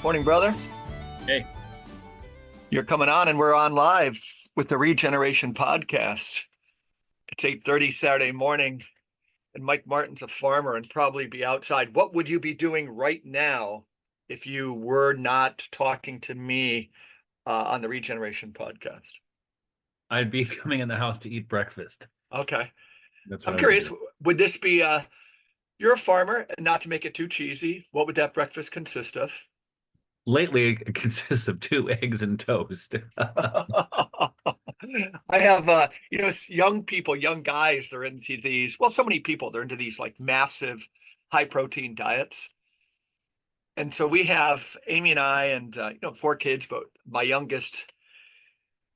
Morning, brother. Hey, You're coming on, and we're on live with the Regeneration Podcast. It's 8:30 Saturday morning, and Mike Martin's a farmer and probably be outside. What would you be doing right now if you were not talking to me on the Regeneration Podcast? I'd be coming in the house to eat breakfast. Okay. That's what I'm I would be curious, doing. would this be you're a farmer, and not to make it too cheesy, what would that breakfast consist of? Lately, it consists of 2 eggs and toast. I have young people, young guys, they're into these, well, so many people, they're into these like massive high protein diets. And so we have Amy and I and 4 kids, but my youngest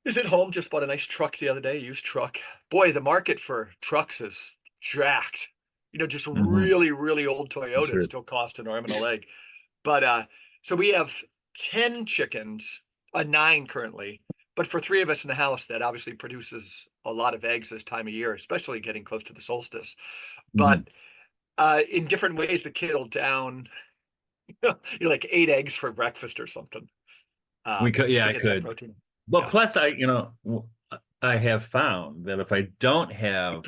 is at home, just bought a nice truck the other day, used truck. Boy, the market for trucks is jacked. Just Mhm. really, really old Toyotas Sure. still cost an arm and a leg. But so we have 10 chickens, 9 currently. But for 3 of us in the house, that obviously produces a lot of eggs this time of year, especially getting close to the solstice. But Mhm. in different ways, the kid will down, like 8 eggs for breakfast or something, We could, just yeah, to I get that could. protein. But Yeah. plus, I have found that if I don't have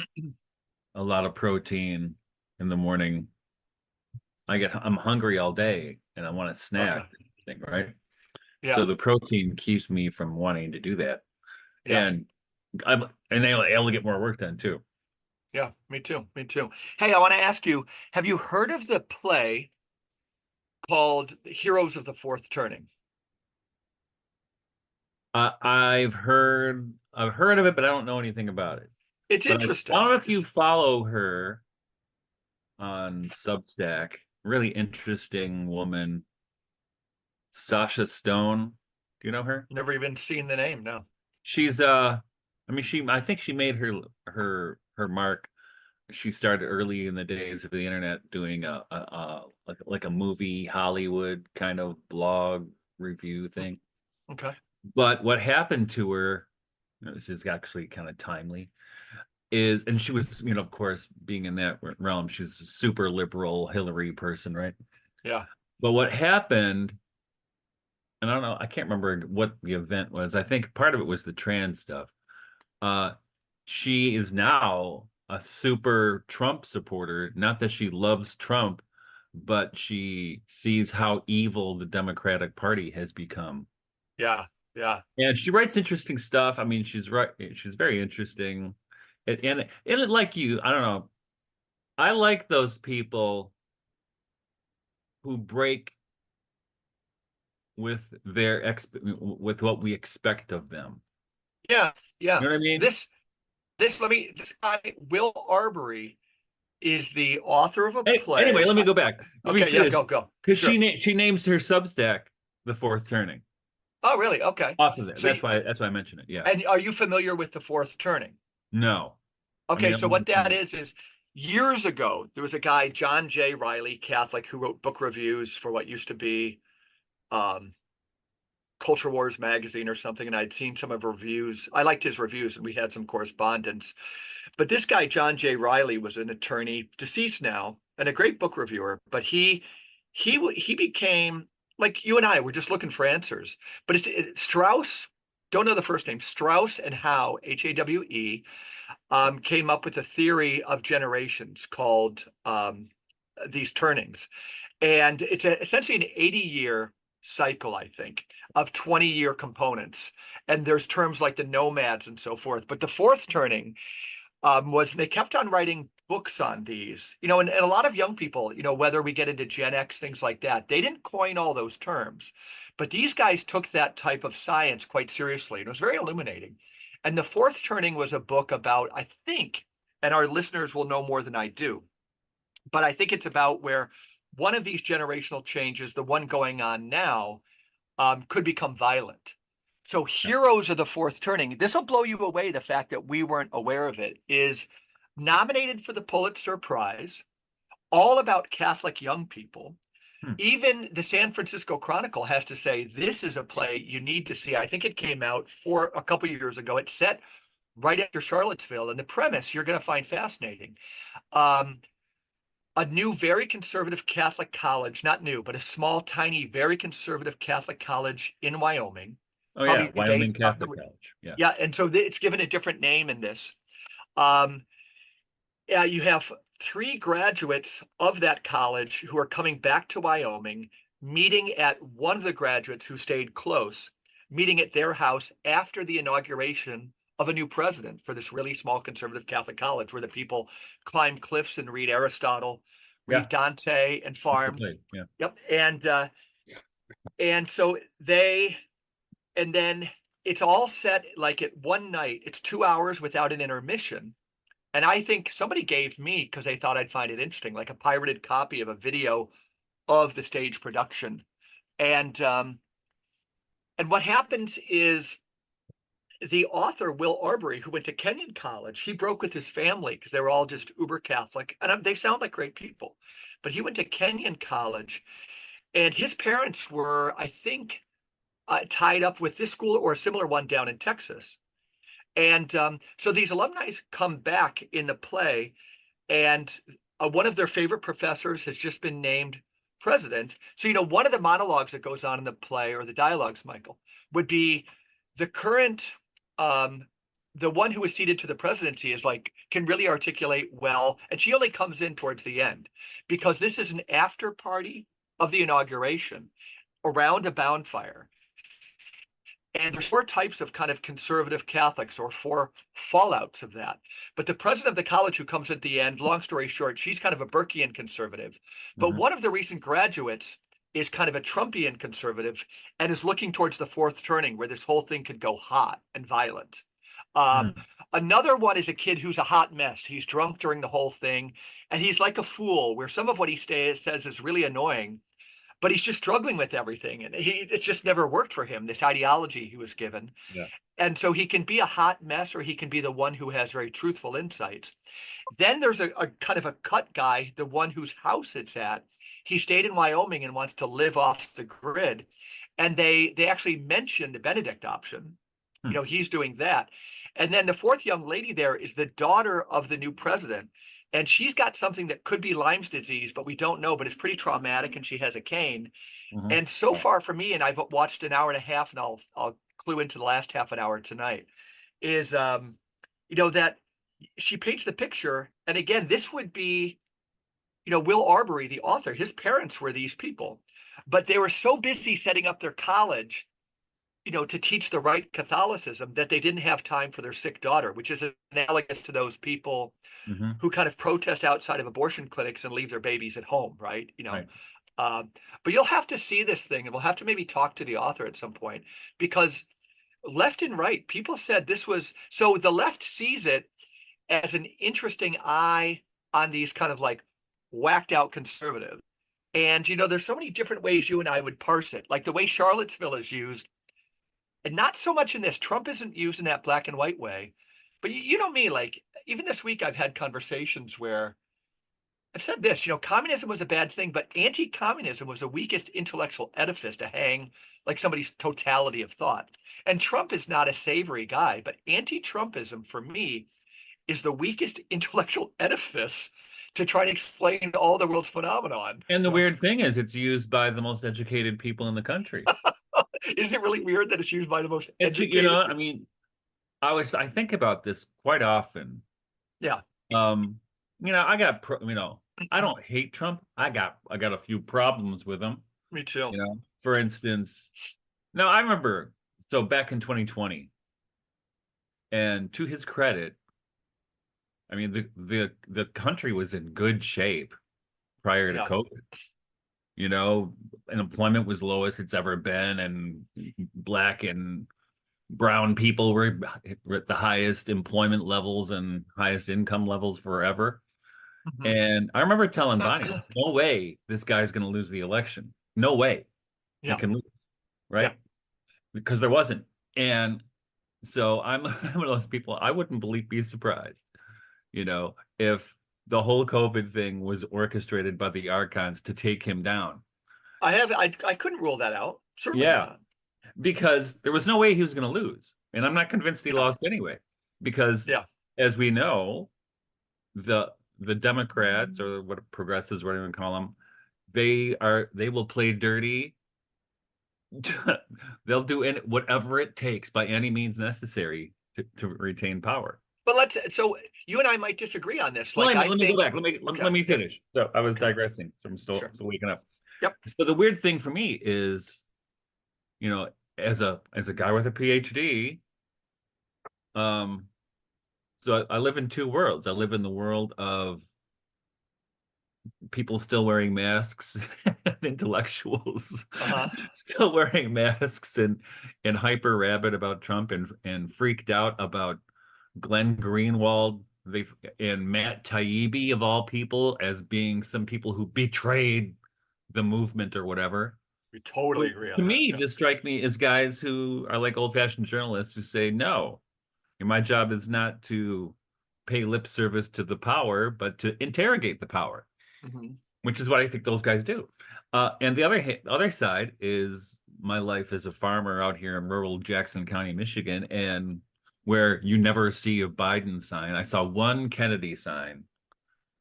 a lot of protein in the morning, I'm hungry all day and I want a Okay. snack thing, right? So Yeah. the protein keeps me from wanting to do that. Yeah. And I'm able to get more work done too. Yeah. Me too. Me too. Hey, I want to ask you, have you heard of the play called Heroes of the Fourth Turning? I've heard of it, but I don't know anything about it. It's But I don't interesting. know if you follow her on Substack. Really interesting woman, Sasha Stone. Do you know her? Never even seen the name. No. She's I mean I think she made her mark. She started early in the days of the internet doing like a movie Hollywood kind of blog review thing. Okay. But what happened to her, this is actually kind of timely, and she was, of course, being in that realm, she's a super liberal Hillary person, right? Yeah. But what happened, and I don't know, I can't remember what the event was. I think part of it was the trans stuff. Uh, she is now a super Trump supporter. Not that she loves Trump, but she sees how evil the Democratic Party has become. Yeah. Yeah. And she writes interesting stuff. I mean, she's right. She's very interesting. And like you, I don't know. I like those people who break with with what we expect of them. Yeah. Yeah. You know what I mean? This this guy, Will Arbery, is the author of a Hey, anyway, play. let me go back. Let me Okay, yeah, finish. go. Because Sure. she names her Substack The Fourth Turning. Oh, really? Okay. Off of that. So, That's why I mentioned it. Yeah. and are you familiar with the fourth turning? No. I Okay, mean, so what that is years ago, there was a guy, John J. Riley, Catholic, who wrote book reviews for what used to be um, Culture Wars magazine or something, and I'd seen some of reviews. I liked his reviews, and we had some correspondence. But this guy, John J. Riley, was an attorney, deceased now, and a great book reviewer. But he became like you and I were just looking for answers. But Strauss, don't know the first name, Strauss and Howe, Hawe, came up with a theory of generations called these turnings. And it's essentially an 80-year cycle, I think, of 20-year components. And there's terms like the nomads and so forth. But the fourth turning was they kept on writing books on these, and a lot of young people, whether we get into Gen X, things like that, they didn't coin all those terms. But these guys took that type of science quite seriously. And it was very illuminating. And the fourth turning was a book about, I think, and our listeners will know more than I do, but I think it's about where one of these generational changes, the one going on now, could become violent. So, Heroes of the Fourth Turning, this will blow you away. The fact that we weren't aware of it is nominated for the Pulitzer Prize, all about Catholic young people. Hmm. Even the San Francisco Chronicle has to say this is a play you need to see. I think it came out for a couple of years ago. It's set right after Charlottesville, and the premise you're going to find fascinating. Um, a new, very conservative Catholic college, not new, but a small, tiny, very conservative Catholic college in Wyoming. Oh yeah, Probably Wyoming based on Catholic College. Yeah. yeah, and so it's given a different name in this. Um, yeah, you have 3 graduates of that college who are coming back to Wyoming, meeting at one of the graduates who stayed close, meeting at their house after the inauguration of a new president for this really small conservative Catholic college where the people climb cliffs and read Aristotle, Yeah. read Dante, and farm. Yeah. Yep. And so and then it's all set like at one night. It's 2 hours without an intermission. And I think somebody gave me, because they thought I'd find it interesting, like a pirated copy of a video of the stage production. And what happens is the author, Will Arbery, who went to Kenyon College, he broke with his family because they were all just uber Catholic, and they sound like great people. But he went to Kenyon College, and his parents were, I think, tied up with this school or a similar one down in Texas. And so these alumni come back in the play, and one of their favorite professors has just been named president. So, one of the monologues that goes on in the play, or the dialogues, Michael, would be the current, the one who is seated to the presidency is like, can really articulate well. And she only comes in towards the end because this is an after party of the inauguration around a bonfire. And there's 4 types of kind of conservative Catholics, or 4 fallouts of that. But the president of the college who comes at the end, long story short, she's kind of a Burkean conservative. But one of the recent graduates is kind of a Trumpian conservative and is looking towards the 4th turning where this whole thing could go hot and violent. Another one is a kid who's a hot mess. He's drunk during the whole thing, and he's like a fool, where some of what he says is really annoying, but he's just struggling with everything, and it's just never worked for him, this ideology he was given. Yeah. And so he can be a hot mess, or he can be the one who has very truthful insights. Then there's a kind of a cut guy, the one whose house it's at. He stayed in Wyoming and wants to live off the grid, and they actually mention the Benedict option. He's doing that. And then the 4th young lady there is the daughter of the new president, and she's got something that could be Lyme's disease, but we don't know, but it's pretty traumatic, and she has a cane. And so far for me, and I've watched an hour and a half, and I'll clue into the last half an hour tonight, is that she paints the picture. And again, this would be, Will Arbery, the author, his parents were these people, but they were so busy setting up their college, to teach the right Catholicism, that they didn't have time for their sick daughter, which is analogous to those people who kind of protest outside of abortion clinics and leave their babies at home, right? Right. But you'll have to see this thing, and we'll have to maybe talk to the author at some point, because left and right, people said this was, so the left sees it as an interesting eye on these kind of like whacked out conservative. And, there's so many different ways you and I would parse it, like the way Charlottesville is used. And not so much in this. Trump isn't used in that black and white way. But you know me, like, even this week, I've had conversations where I've said this, communism was a bad thing, but anti-communism was the weakest intellectual edifice to hang like somebody's totality of thought. And Trump is not a savory guy, but anti-Trumpism for me is the weakest intellectual edifice to try to explain all the world's phenomenon. And the weird thing is, it's used by the most educated people in the country. Is it really weird that it's used by the most educated? I mean, I think about this quite often. Yeah. I got, I don't hate Trump. I got a few problems with him. Me too. For instance, now I remember, so back in 2020, and to his credit, I mean, the country was in good shape prior to COVID. Unemployment was lowest it's ever been, and Black and brown people were at the highest employment levels and highest income levels forever. And I remember telling Bonnie, no way this guy's going to lose the election. No way he can lose, right? Because there wasn't. And so I'm one of those people, I wouldn't be surprised, if the whole COVID thing was orchestrated by the archons to take him down. I couldn't rule that out. Certainly not. Because there was no way he was going to lose. And I'm not convinced he lost anyway. Because as we know, the Democrats or what progressives, whatever you call them, they will play dirty. They'll do whatever it takes by any means necessary to retain power. But so you and I might disagree on this. Well, Like, I let me go think, back. okay, Let me finish. So I was okay, digressing. So I'm sure. still waking up. Yep. So the weird thing for me is, as a guy with a PhD, so I live in two worlds. I live in the world of people still wearing masks, intellectuals Uh-huh. still wearing masks and hyper rabid about Trump and freaked out about Glenn Greenwald and Matt Taibbi of all people as being some people who betrayed the movement or whatever. We totally agree To on that. me, Yeah. just strike me as guys who are like old-fashioned journalists who say, no, my job is not to pay lip service to the power, but to interrogate the power, Mhm. which is what I think those guys do. And the other side is my life as a farmer out here in rural Jackson County, Michigan, and where you never see a Biden sign. I saw one Kennedy sign,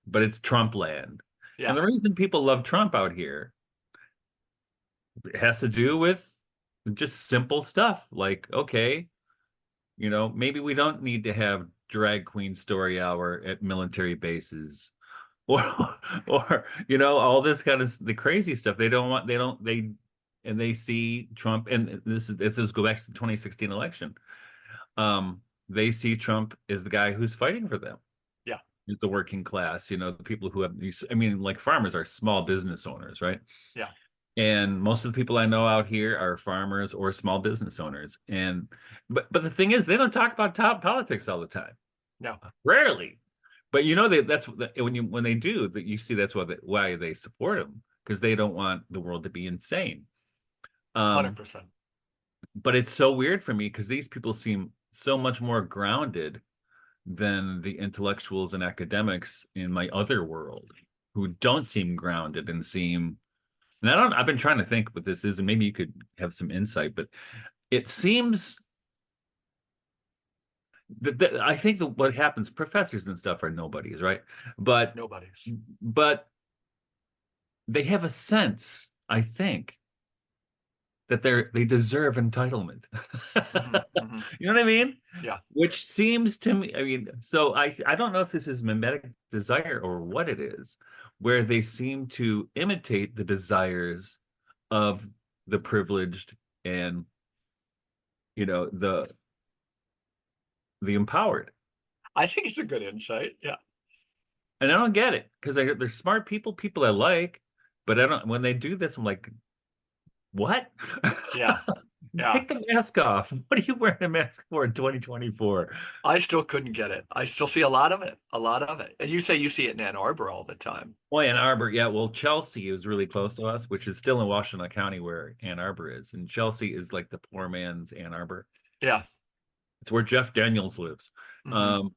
but it's Trump land. Yeah. And the reason people love Trump out here has to do with just simple stuff like, okay, maybe we don't need to have drag queen story hour at military bases or all this kind of the crazy stuff. And they see Trump, and this is go back to the 2016 election. They see Trump as the guy who's fighting for them. Yeah. Is the working class, the people who have these, I mean, like farmers are small business owners, right? Yeah. And most of the people I know out here are farmers or small business owners. But the thing is, they don't talk about top politics all the time. No. Rarely. But that's when they do that, you see that's why they support him, because they don't want the world to be insane. 100%. But it's so weird for me because these people seem so much more grounded than the intellectuals and academics in my other world, who don't seem grounded and seem. And I've been trying to think what this is, and maybe you could have some insight, but it seems that I think that what happens, professors and stuff are nobodies, right? But Nobody's. they have a sense, I think, that they deserve entitlement. Mhm. You know what I mean? Yeah. Which seems to me, I mean, so I don't know if this is mimetic desire or what it is, where they seem to imitate the desires of the privileged and the empowered. I think it's a good insight. Yeah. And I don't get it because they're smart people I like, but I don't. When they do this, I'm like, what? Yeah. Yeah. Take the mask off. What are you wearing a mask for in 2024? I still couldn't get it. I still see a lot of it. A lot of it. And you say you see it in Ann Arbor all the time. Oh, Ann Arbor, yeah. Well, Chelsea is really close to us, which is still in Washington County where Ann Arbor is, and Chelsea is like the poor man's Ann Arbor. Yeah. It's where Jeff Daniels lives. Mhm.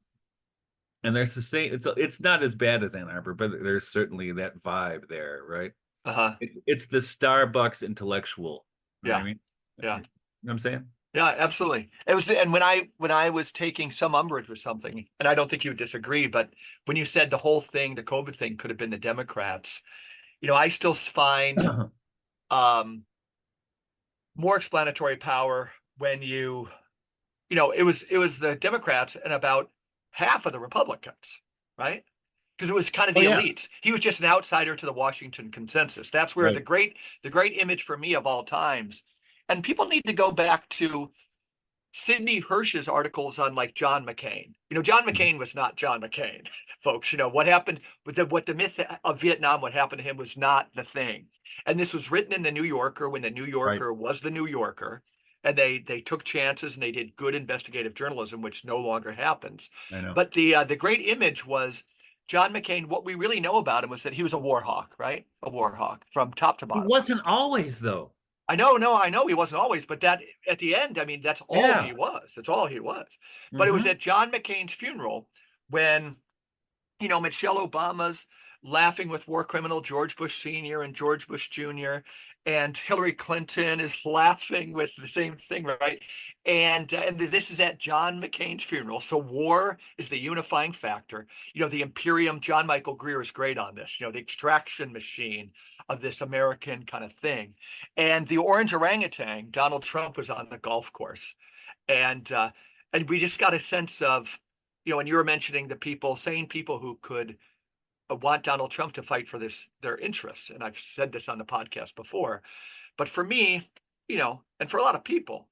And there's the same. It's not as bad as Ann Arbor, but there's certainly that vibe there, right? Uh-huh. It's the Starbucks intellectual. You know what I mean? Yeah. You know what I'm saying? Yeah, absolutely. It was, and when I was taking some umbrage with something, and I don't think you would disagree, but when you said the whole thing, the COVID thing could have been the Democrats, I still find more explanatory power when it was the Democrats and about half of the Republicans, right? Because it was kind of the elites. He was just an outsider to the Washington consensus. That's where the great image for me of all times. And people need to go back to Sidney Hirsch's articles on like John McCain. John McCain was not John McCain, folks. What happened with the myth of Vietnam, what happened to him was not the thing. And this was written in the New Yorker when the New Yorker was the New Yorker. And they took chances and they did good investigative journalism, which no longer happens. I know. But the great image was John McCain. What we really know about him was that he was a war hawk, right? A war hawk from top to bottom. He wasn't always, though. I know he wasn't always, but that at the end, I mean, that's all he was. That's all he was. But it was at John McCain's funeral when, Michelle Obama's laughing with war criminal George Bush Sr. and George Bush Jr. And Hillary Clinton is laughing with the same thing, right? And this is at John McCain's funeral. So war is the unifying factor. The Imperium, John Michael Greer is great on this, the extraction machine of this American kind of thing. And the orange orangutan, Donald Trump, was on the golf course. And we just got a sense of, and you were mentioning the people, sane people who could want Donald Trump to fight for their interests. And I've said this on the podcast before, but for me, and for a lot of people,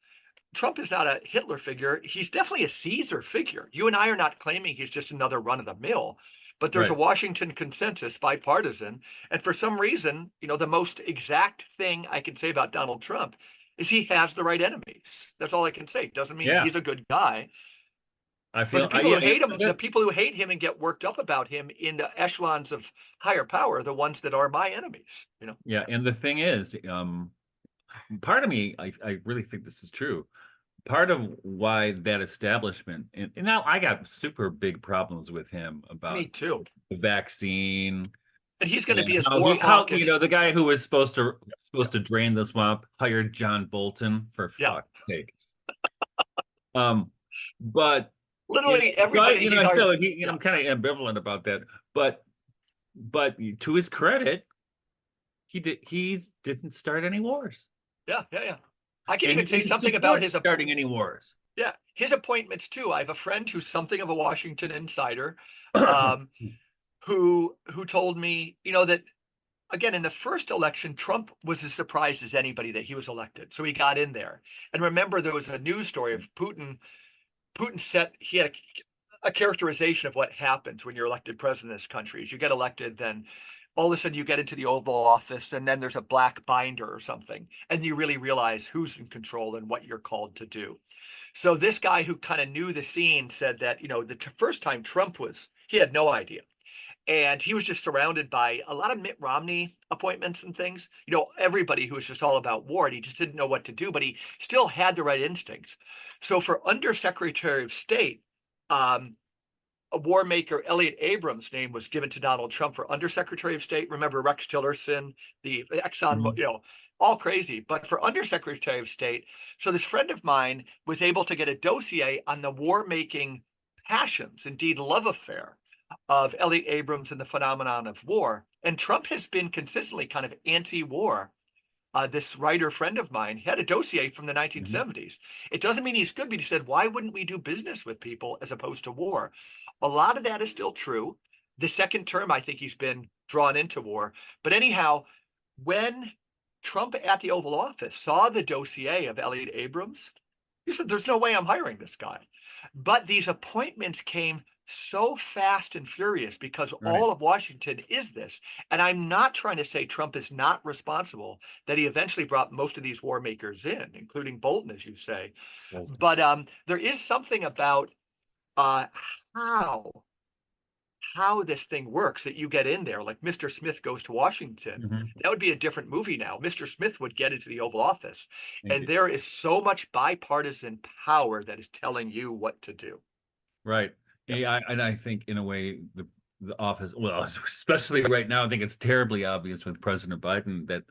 Trump is not a Hitler figure. He's definitely a Caesar figure. You and I are not claiming he's just another run of the mill, but there's a Right. Washington consensus, bipartisan. And for some reason, the most exact thing I can say about Donald Trump is he has the right enemies. That's all I can say. Doesn't mean Yeah. he's a good guy. I But the feel, people yeah, who hate him, the that- people who hate him and get worked up about him in the echelons of higher power are the ones that are my enemies. yeah. And the thing is, part of me, I really think this is true. Part of why that establishment, and now I got super big problems with him about Me too. the vaccine And he's going to and be as how war how hawkish. the guy who was supposed to drain the swamp hired John Bolton for Yeah. fuck's sake. Um, but Literally so everybody he hired. so Yeah. I'm kind of ambivalent about that. But to his credit, he didn't start any wars. Yeah. I can And even he say didn't something about support starting any wars. Yeah, his appointments too. I have a friend who's something of a Washington insider, um, who told me, that again in the first election, Trump was as surprised as anybody that he was elected. So he got in there. And remember, there was a news story of Putin. He had a characterization of what happens when you're elected president of this country. As you get elected, then all of a sudden you get into the Oval Office, and then there's a black binder or something, and you really realize who's in control and what you're called to do. So this guy who kind of knew the scene said that, the first time Trump he had no idea. And he was just surrounded by a lot of Mitt Romney appointments and things. Everybody who was just all about war, and he just didn't know what to do, but he still had the right instincts. So for Undersecretary of State, a war maker, Elliot Abrams' name was given to Donald Trump for Undersecretary of State. Remember Rex Tillerson, the Exxon, Mhm. all crazy. But for Undersecretary of State, so this friend of mine was able to get a dossier on the war making passions, indeed love affair, of Elliot Abrams and the phenomenon of war. And Trump has been consistently kind of anti-war. This writer friend of mine had a dossier from the 1970s. It doesn't mean he's good, but he said, why wouldn't we do business with people as opposed to war? A lot of that is still true. The second term, I think he's been drawn into war. But anyhow, when Trump at the Oval Office saw the dossier of Elliot Abrams, he said, there's no way I'm hiring this guy. But these appointments came so fast and furious because Right. all of Washington is this. And I'm not trying to say Trump is not responsible, that he eventually brought most of these war makers in, including Bolton, as you say. Bolton. But there is something about uh, how this thing works that you get in there. Like Mr. Smith Goes to Washington. Mhm. That would be a different movie now. Mr. Smith would get into the Oval Office, and Indeed. there is so much bipartisan power that is telling you what to do. Right. Yeah. Yeah, and I think in a way the office, well, especially right now, I think it's terribly obvious with President Biden that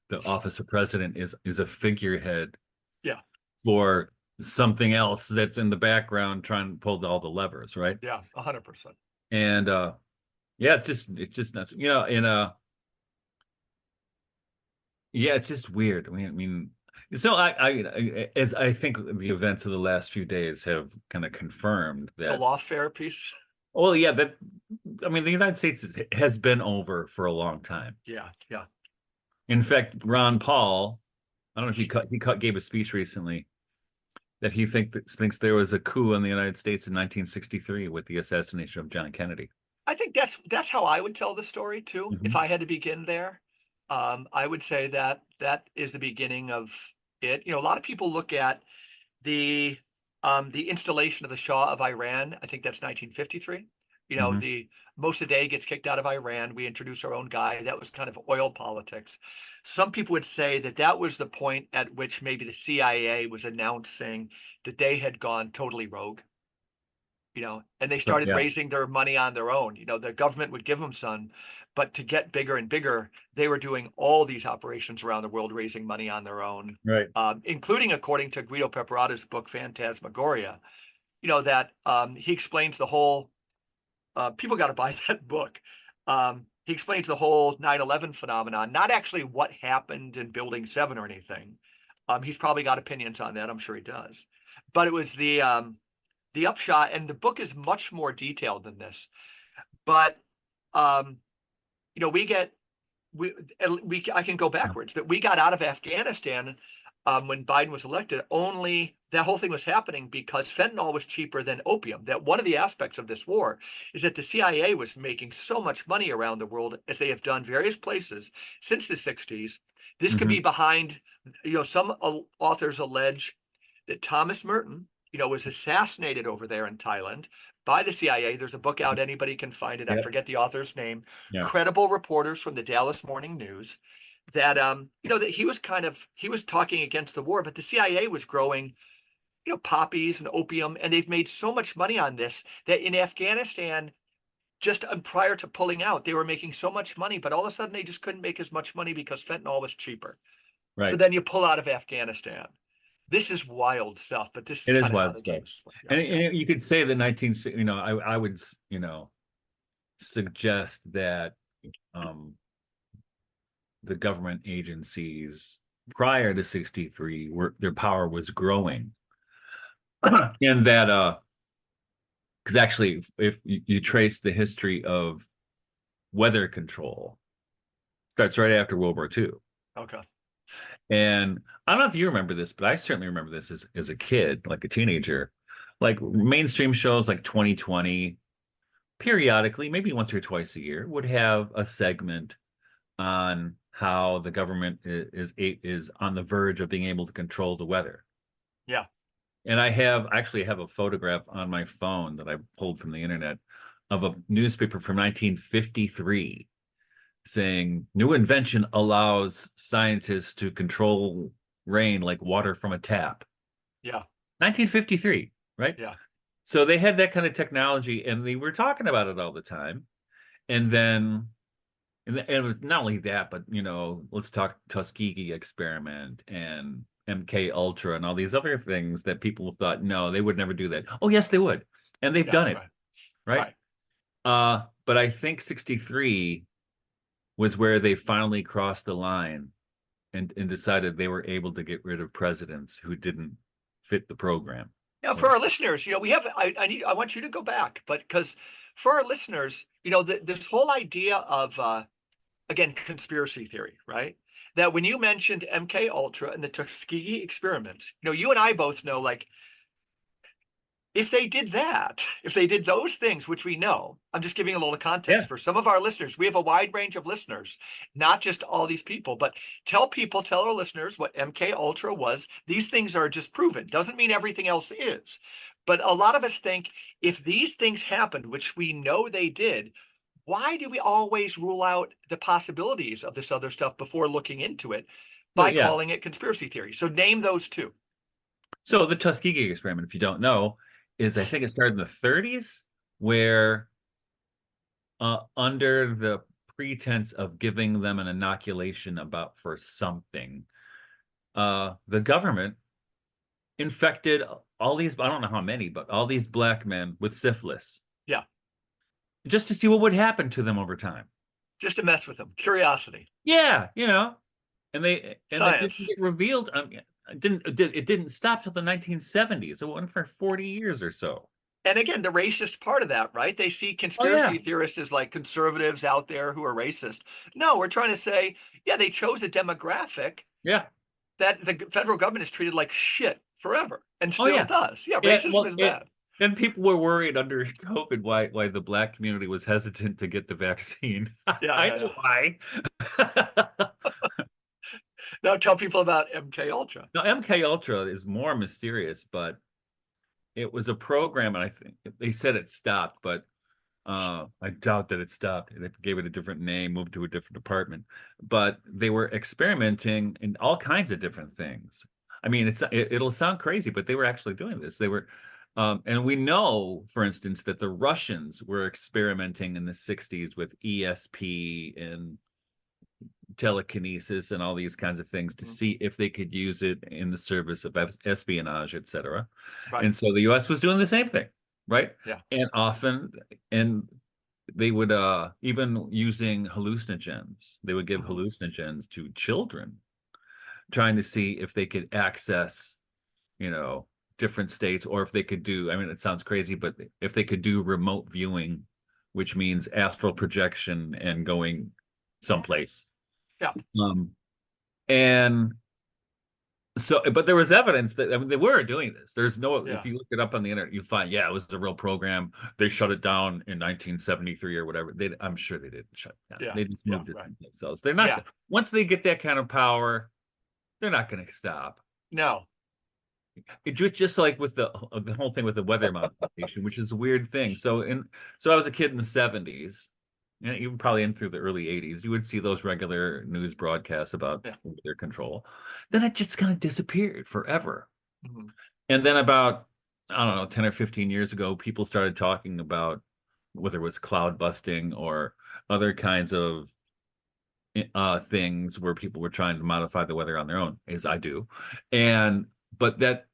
the office of president is a figurehead Yeah. for something else that's in the background trying to pull all the levers, right? Yeah, 100%. And yeah, it's just nuts. In yeah, it's just weird. I mean, so as I think the events of the last few days have kind of confirmed The that. lawfare piece. Well, yeah, I mean, the United States has been over for a long time. Yeah. In fact, Ron Paul, I don't know if he gave a speech recently that he thinks there was a coup in the United States in 1963 with the assassination of John Kennedy. I think that's how I would tell the story too. If I had to begin there, I would say that is the beginning of it. A lot of people look at the installation of the Shah of Iran. I think that's 1953. Mhm. The Mossadegh gets kicked out of Iran. We introduce our own guy. That was kind of oil politics. Some people would say that was the point at which maybe the CIA was announcing that they had gone totally rogue. and they So, started yeah, raising their money on their own. The government would give them some, but to get bigger and bigger, they were doing all these operations around the world, raising money on their own, right. including, according to Guido Peperato's book, Phantasmagoria, that he explains the whole, people got to buy that book. He explains the whole 9/11 phenomenon, not actually what happened in Building 7 or anything. He's probably got opinions on that. I'm sure he does. But it was the upshot, and the book is much more detailed than this. But um, we get we I can go backwards, that we got out of Afghanistan when Biden was elected. Only that whole thing was happening because fentanyl was cheaper than opium. That one of the aspects of this war is that the CIA was making so much money around the world, as they have done various places since the 60s. This could be Hmm. behind, some authors allege that Thomas Merton, was assassinated over there in Thailand by the CIA. There's a book out, anybody can find it. I Yep. forget the author's name. Yeah. Credible reporters from the Dallas Morning News, that that he was talking against the war, but the CIA was growing, poppies and opium, and they've made so much money on this that in Afghanistan, just prior to pulling out, they were making so much money, but all of a sudden they just couldn't make as much money because fentanyl was cheaper. So Right. then you pull out of Afghanistan. This is wild stuff, but this is It is kind of how wild the stuff. game's played. And, Yeah. you could say the 19, I would, suggest that um, the government agencies prior to 63 were their power was growing. And that because actually if you trace the history of weather control, starts right after World War II. Okay. And I don't know if you remember this, but I certainly remember this as a kid, like a teenager. Like mainstream shows like 2020, periodically, maybe once or twice a year, would have a segment on how the government is on the verge of being able to control the weather. Yeah. And I actually have a photograph on my phone that I pulled from the internet of a newspaper from 1953 saying new invention allows scientists to control rain like water from a tap. Yeah. 1953, right? Yeah. So they had that kind of technology and they were talking about it all the time. And then, and it was not only that, but let's talk Tuskegee experiment and MK Ultra and all these other things that people thought, no, they would never do that. Oh, yes, they would. And they've Yeah. done it, Right. right? Right. But I think 63 was where they finally crossed the line and decided they were able to get rid of presidents who didn't fit the program. Now, for our listeners, we have, I want you to go back, but because for our listeners, this whole idea of, again, conspiracy theory, right? That when you mentioned MK Ultra and the Tuskegee experiments, you and I both know, like, if they did that, if they did those things, which we know, I'm just giving a little Yeah. context for some of our listeners. We have a wide range of listeners, not just all these people, but tell our listeners what MK Ultra was. These things are just proven. Doesn't mean everything else is. But a lot of us think if these things happened, which we know they did, why do we always rule out the possibilities of this other stuff before looking into it Well, by yeah. calling it conspiracy theory? So name those two. So the Tuskegee experiment, if you don't know, is I think it started in the 30s, where under the pretense of giving them an inoculation for something, the government infected all these, I don't know how many, but all these black men with syphilis. Yeah. Just to see what would happen to them over time. Just to mess with them. Curiosity. Yeah, and that didn't Science. get revealed. It didn't stop till the 1970s. It went for 40 years or so. And again, the racist part of that, right? They see Oh conspiracy yeah, theorists as like conservatives out there who are racist. No, we're trying to say, yeah, they chose a demographic yeah. that the federal government has treated like shit forever and Oh still yeah, does. Yeah, yeah. racism Well, is bad. and people were worried under COVID why the black community was hesitant to get the vaccine. Yeah, I yeah, know yeah. why. Now tell people about MK Ultra. Now MK Ultra is more mysterious, but it was a program, and I think they said it stopped, but I doubt that it stopped. They gave it a different name, moved to a different department, but they were experimenting in all kinds of different things. I mean, it'll sound crazy, but they were actually doing this. They were And we know, for instance, that the Russians were experimenting in the 60s with ESP and telekinesis and all these kinds of things to Mhm. see if they could use it in the service of espionage, etc. Right. And so the US was doing the same thing, right? Yeah. And often, and they would even using hallucinogens, they would give Mhm. hallucinogens to children, trying to see if they could access, you know, different states, or if they could do, I mean, it sounds crazy, but if they could do remote viewing, which means astral projection and going someplace. Yeah. Um, and so, but there was evidence that, I mean, they were doing this. There's no, Yeah. if you look it up on the internet, you find, yeah, it was a real program. They shut it down in 1973 or whatever. I'm sure they didn't shut it down. Yeah. They just Yeah. moved it Right. someplace else. They're not, Yeah. once they get that kind of power, they're not going to stop. No. It just like with the whole thing with the weather modification, which is a weird thing. So I was a kid in the 70s, and even probably in through the early 80s, you would see those regular news broadcasts about Yeah. weather control. Then it just kind of disappeared forever. Mhm. And then about, I don't know, 10 or 15 years ago, people started talking about whether it was cloud busting or other kinds of things where people were trying to modify the weather on their own, as I do. And but that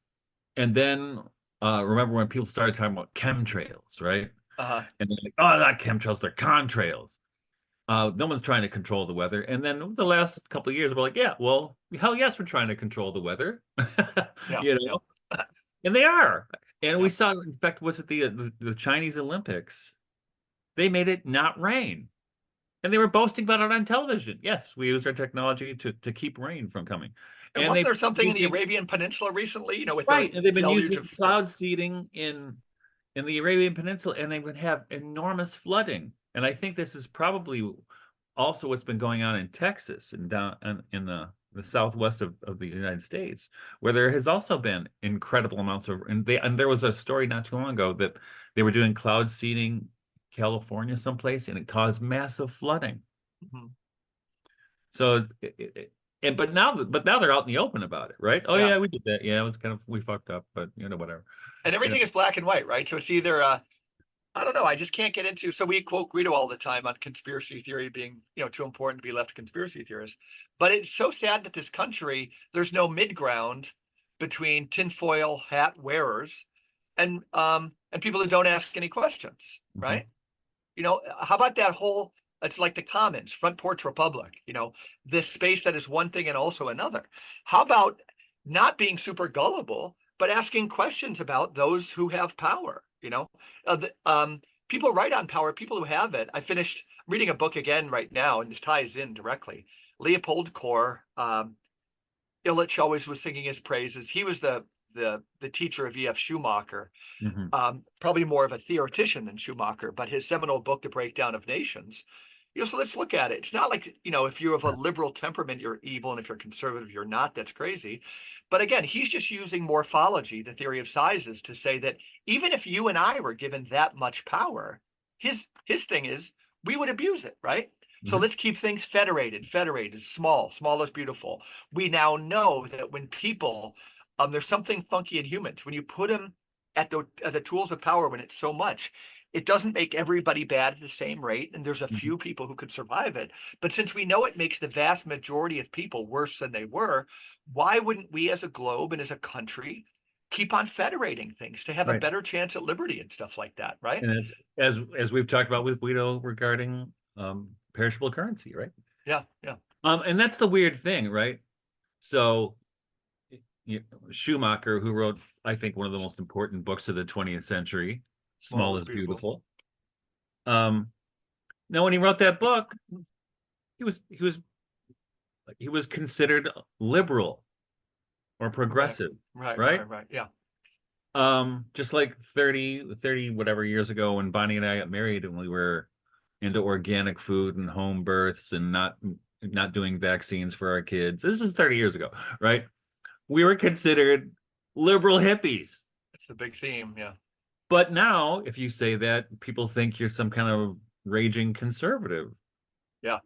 and then remember when people started talking about chemtrails, right? Uh-huh. And they're like, oh, not chemtrails, they're contrails. No one's trying to control the weather. And then the last couple of years, we're like, yeah, well, hell yes, we're trying to control the weather. Yeah. You Yeah. know, and they are. And Yeah. we saw, in fact, was it the Chinese Olympics? They made it not rain. And they were boasting about it on television. Yes, we used our technology to keep rain from coming. And And wasn't they there something in the using, Arabian Peninsula recently, with the right, and they've been deluge using of, cloud seeding in the Arabian Peninsula, and they would have enormous flooding. And I think this is probably also what's been going on in Texas and down in the southwest of the United States, where there has also been incredible amounts of, and there was a story not too long ago that they were doing cloud seeding California someplace, and it caused massive flooding. Mhm. So but now they're out in the open about it, right? Oh Yeah. yeah, we did that. Yeah, it was kind of, we fucked up, but whatever. And You know, everything is black and white, right? So it's either, I don't know. I just can't get into. So we quote Guido all the time on conspiracy theory being, too important to be left to conspiracy theorists. But it's so sad that this country, there's no mid ground between tinfoil hat wearers and people who don't ask any questions, mhm. right? How about that whole? It's like the Commons, Front Porch Republic. This space that is one thing and also another. How about not being super gullible, but asking questions about those who have power? People write on power, people who have it. I finished reading a book again right now, and this ties in directly. Leopold Kohr, Illich always was singing his praises. He was the teacher of E.F. Schumacher, Mhm. probably more of a theoretician than Schumacher, but his seminal book, The Breakdown of Nations. So let's look at it. It's not like, if you're of a liberal temperament, you're evil, and if you're conservative, you're not. That's crazy. But again, he's just using morphology, the theory of sizes, to say that even if you and I were given that much power, his thing is we would abuse it, right? So Mhm. let's keep things federated. Federated, small is beautiful. We now know that when people, there's something funky in humans. When you put them at the tools of power, when it's so much, it doesn't make everybody bad at the same rate, and there's a Mhm. few people who could survive it. But since we know it makes the vast majority of people worse than they were, why wouldn't we as a globe and as a country keep on federating things to have a Right. better chance at liberty and stuff like that, right? And it's, as we've talked about with Guido regarding perishable currency, right? Yeah, yeah. And that's the weird thing, right? So Schumacher, who wrote, I think, one of the most important books of the 20th century, Small Small is is beautiful. Beautiful. Now when he wrote that book, he was considered liberal or progressive, Right, right? yeah. Just like 30 whatever years ago when Bonnie and I got married and we were into organic food and home births and not doing vaccines for our kids. This is 30 years ago, right? We were considered liberal hippies. It's the big theme, yeah. But now, if you say that, people think you're some kind of raging conservative. Yeah,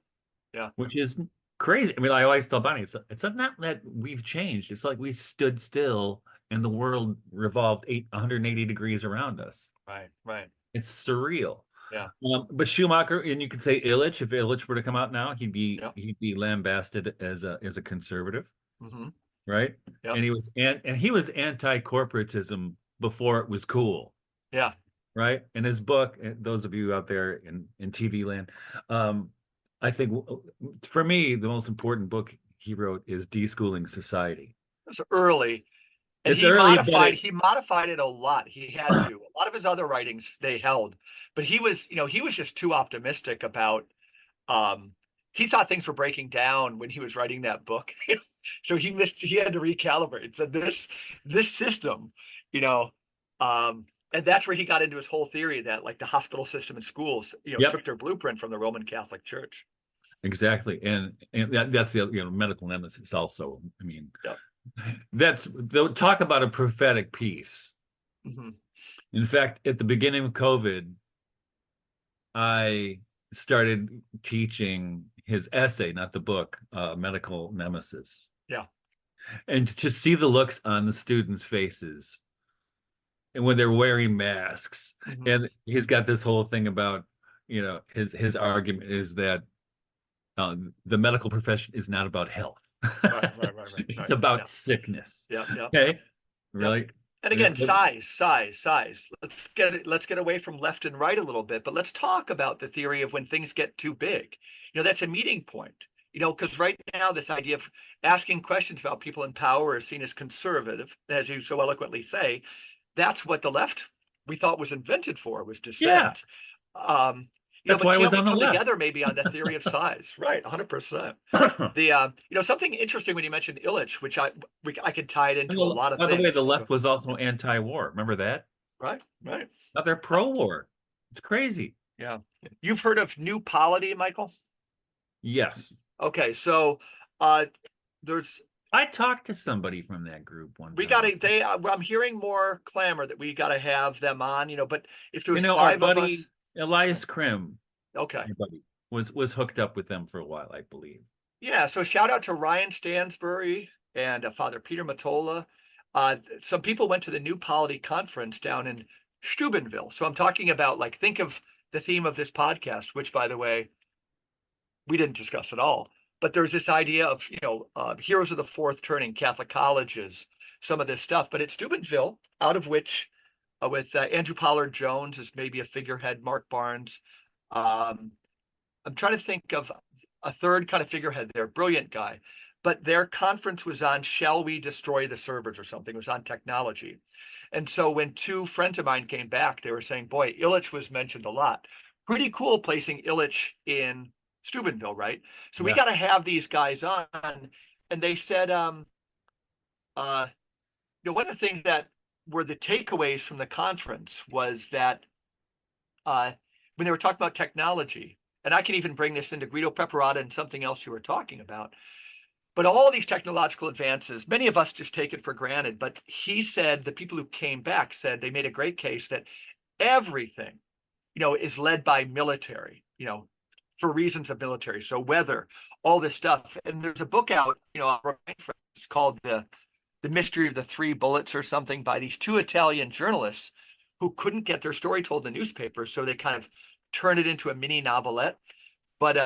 yeah. Which is crazy. I mean, I always tell Bonnie, it's not that we've changed. It's like we stood still and the world revolved 180 degrees around us. Right, right. It's surreal. Yeah, But Schumacher, and you could say Illich, if Illich were to come out now, yeah. he'd be lambasted as a conservative, Hmm. right? Yep. And he was anti-corporatism before it was cool, Yeah. right? In his book, those of you out there in TV land, I think for me the most important book he wrote is Deschooling Society. It's early. And It's early, but he modified it a lot. He had to. A lot of his other writings they held, but he was just too optimistic about um he thought things were breaking down when he was writing that book. So he had to recalibrate. So this system, you know, and that's where he got into his whole theory that like the hospital system and schools, yep, took their blueprint from the Roman Catholic Church. exactly. And that's the medical nemesis also. I mean, Yep. they'll talk about a prophetic piece. Hmm. In fact, at the beginning of COVID, I started teaching his essay, not the book, Medical Nemesis. Yeah. And to see the looks on the students' faces and when they're wearing masks. Hmm. And he's got this whole thing about, his argument is that the medical profession is not about health. Right, right, right, right, It's right. about Yeah. sickness. Yeah, yeah. Okay. Yep. Really? And again, size. Let's get away from left and right a little bit, but let's talk about the theory of when things get too big. That's a meeting point. Because right now this idea of asking questions about people in power is seen as conservative, as you so eloquently say. That's what the left we thought was invented for, was Yeah. dissent. Um, That's but why I was can't we on the come left. together maybe on the theory of size? Right, 100%. Something interesting when you mentioned Illich, which I could tie it into a lot of By the way, the things. left was also anti-war. Remember that? Right, right. Now they're pro-war. It's crazy. Yeah. You've heard of New Polity, Michael? Yes. Okay, so uh there's I talked to somebody from that group one we time. gotta I'm hearing more clamor that we gotta have them on, but if there was Our five of buddy us. Elias Krim, Okay. our buddy, was hooked up with them for a while, I believe. Yeah, so shout out to Ryan Stansbury and Father Peter Matola. Some people went to the New Polity conference down in Steubenville. So I'm talking about, like, think of the theme of this podcast, which, by the way, we didn't discuss at all. But there's this idea of, heroes of the fourth turning, Catholic colleges, some of this stuff. But it's Steubenville, out of which, with Andrew Pollard Jones as maybe a figurehead, Mark Barnes. Um, I'm trying to think of a third kind of figurehead there, brilliant guy. But their conference was on shall we destroy the servers or something. It was on technology. And so when two friends of mine came back, they were saying, boy, Illich was mentioned a lot. Pretty cool placing Illich in Steubenville, right? So we Yeah. got to have these guys on. And they said, one of the things that were the takeaways from the conference was that when they were talking about technology, and I can even bring this into Guido Preparata and something else you were talking about, but all these technological advances, many of us just take it for granted. But he said the people who came back said they made a great case that everything, is led by military, for reasons of military. So weather, all this stuff. And there's a book out, it's called the Mystery of the Three Bullets or something, by these two Italian journalists who couldn't get their story told in the newspaper. So they kind of turned it into a mini novelette. But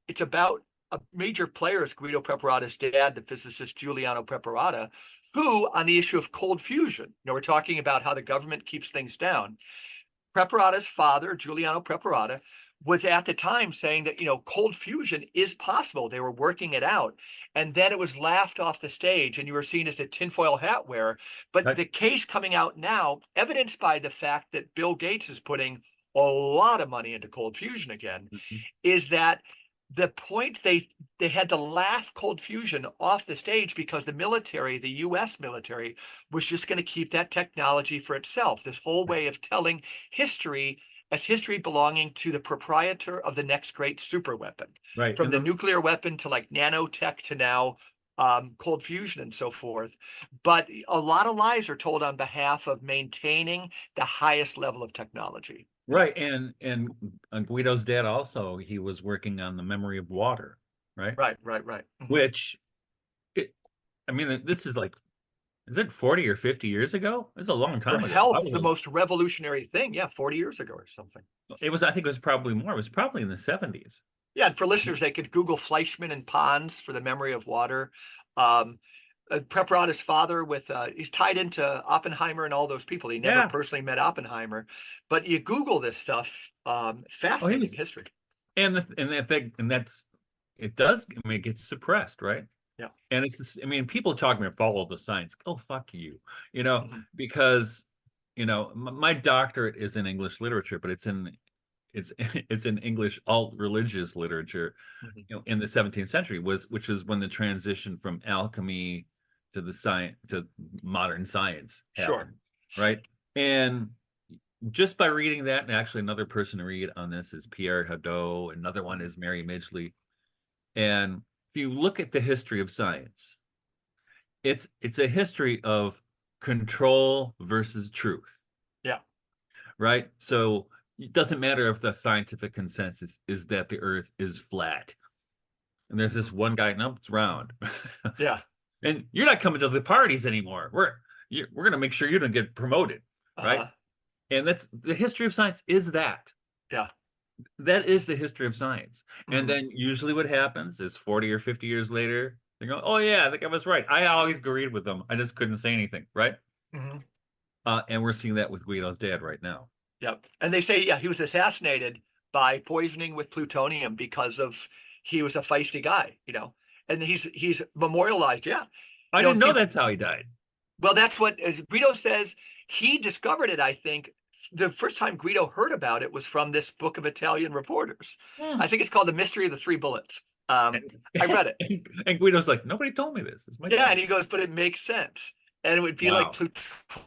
it's about a major player is Guido Preparata's dad, the physicist Giuliano Preparata, who, on the issue of cold fusion, we're talking about how the government keeps things down. Preparata's father, Giuliano Preparata, was at the time saying that, cold fusion is possible. They were working it out. And then it was laughed off the stage and you were seen as a tinfoil hat wearer. But the case coming out now, evidenced by the fact that Bill Gates is putting a lot of money into cold fusion again, is that the point they had to laugh cold fusion off the stage because the military, the US military, was just going to keep that technology for itself. This whole way of telling history as history belonging to the proprietor of the next great super weapon, Right. from the nuclear weapon to like nanotech to now cold fusion and so forth. But a lot of lies are told on behalf of maintaining the highest level of technology. Right. And Guido's dad also, he was working on the memory of water, right? Right. Mm-hmm. Which, I mean, this is like Is it 40 or 50 years ago? It was a long For time ago. health, the most revolutionary thing. Yeah, 40 years ago or something. It was, I think it was probably more. It was probably in the 70s. Yeah, and for listeners, they could Google Fleischmann and Pons for the memory of water. Um, Preparatus father with he's tied into Oppenheimer and all those people. He never Yeah. personally met Oppenheimer, but you Google this stuff. It's Oh, he was, fascinating history. and that thing, and that's, it does, I mean, it gets suppressed, right? Yeah. And it's this, I mean, people talk about follow the science. Oh, fuck you, you know, Mhm. because, you know, my doctorate is in English literature, but it's it's in English alt religious literature, Mhm. you know, in the 17th century, which is when the transition from alchemy to the science to modern science Sure. happened, right? And just by reading that, and actually another person to read on this is Pierre Hadot, another one Mhm. is Mary Midgley. And if you look at the history of science, it's a history of control versus truth, Yeah. right? So it doesn't matter if the scientific consensus is that the earth is flat. And there's this Mhm. one guy, no, it's round. Yeah. And you're not coming to the parties anymore. We're going to make sure you don't get promoted, right? Uh-huh. And that's the history of science is that. Yeah. That is the history of science. And Mhm. then usually what happens is 40 or 50 years later, they go, oh yeah, I think I was right. I always agreed with them. I just couldn't say anything, right? Mhm. And we're seeing that with Guido's dad right now. Yep. And they say, yeah, he was assassinated by poisoning with plutonium because of he was a feisty guy, you know. And he's memorialized, yeah. I You know, didn't and know people, that's how he died. well, that's what as Guido says. He discovered it, I think. The first time Guido heard about it was from this book of Italian reporters. Hmm. I think it's called The Mystery of the Three Bullets. I read it. And Guido's like, nobody told me this. It's my Yeah, dad. and he goes, but it makes sense. And it would be like Wow.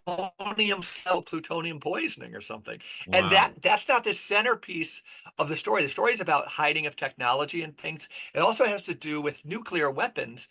plutonium cell, plutonium poisoning or something. And Wow. that's not the centerpiece of the story. The story is about hiding of technology and things. It also has to do with nuclear weapons.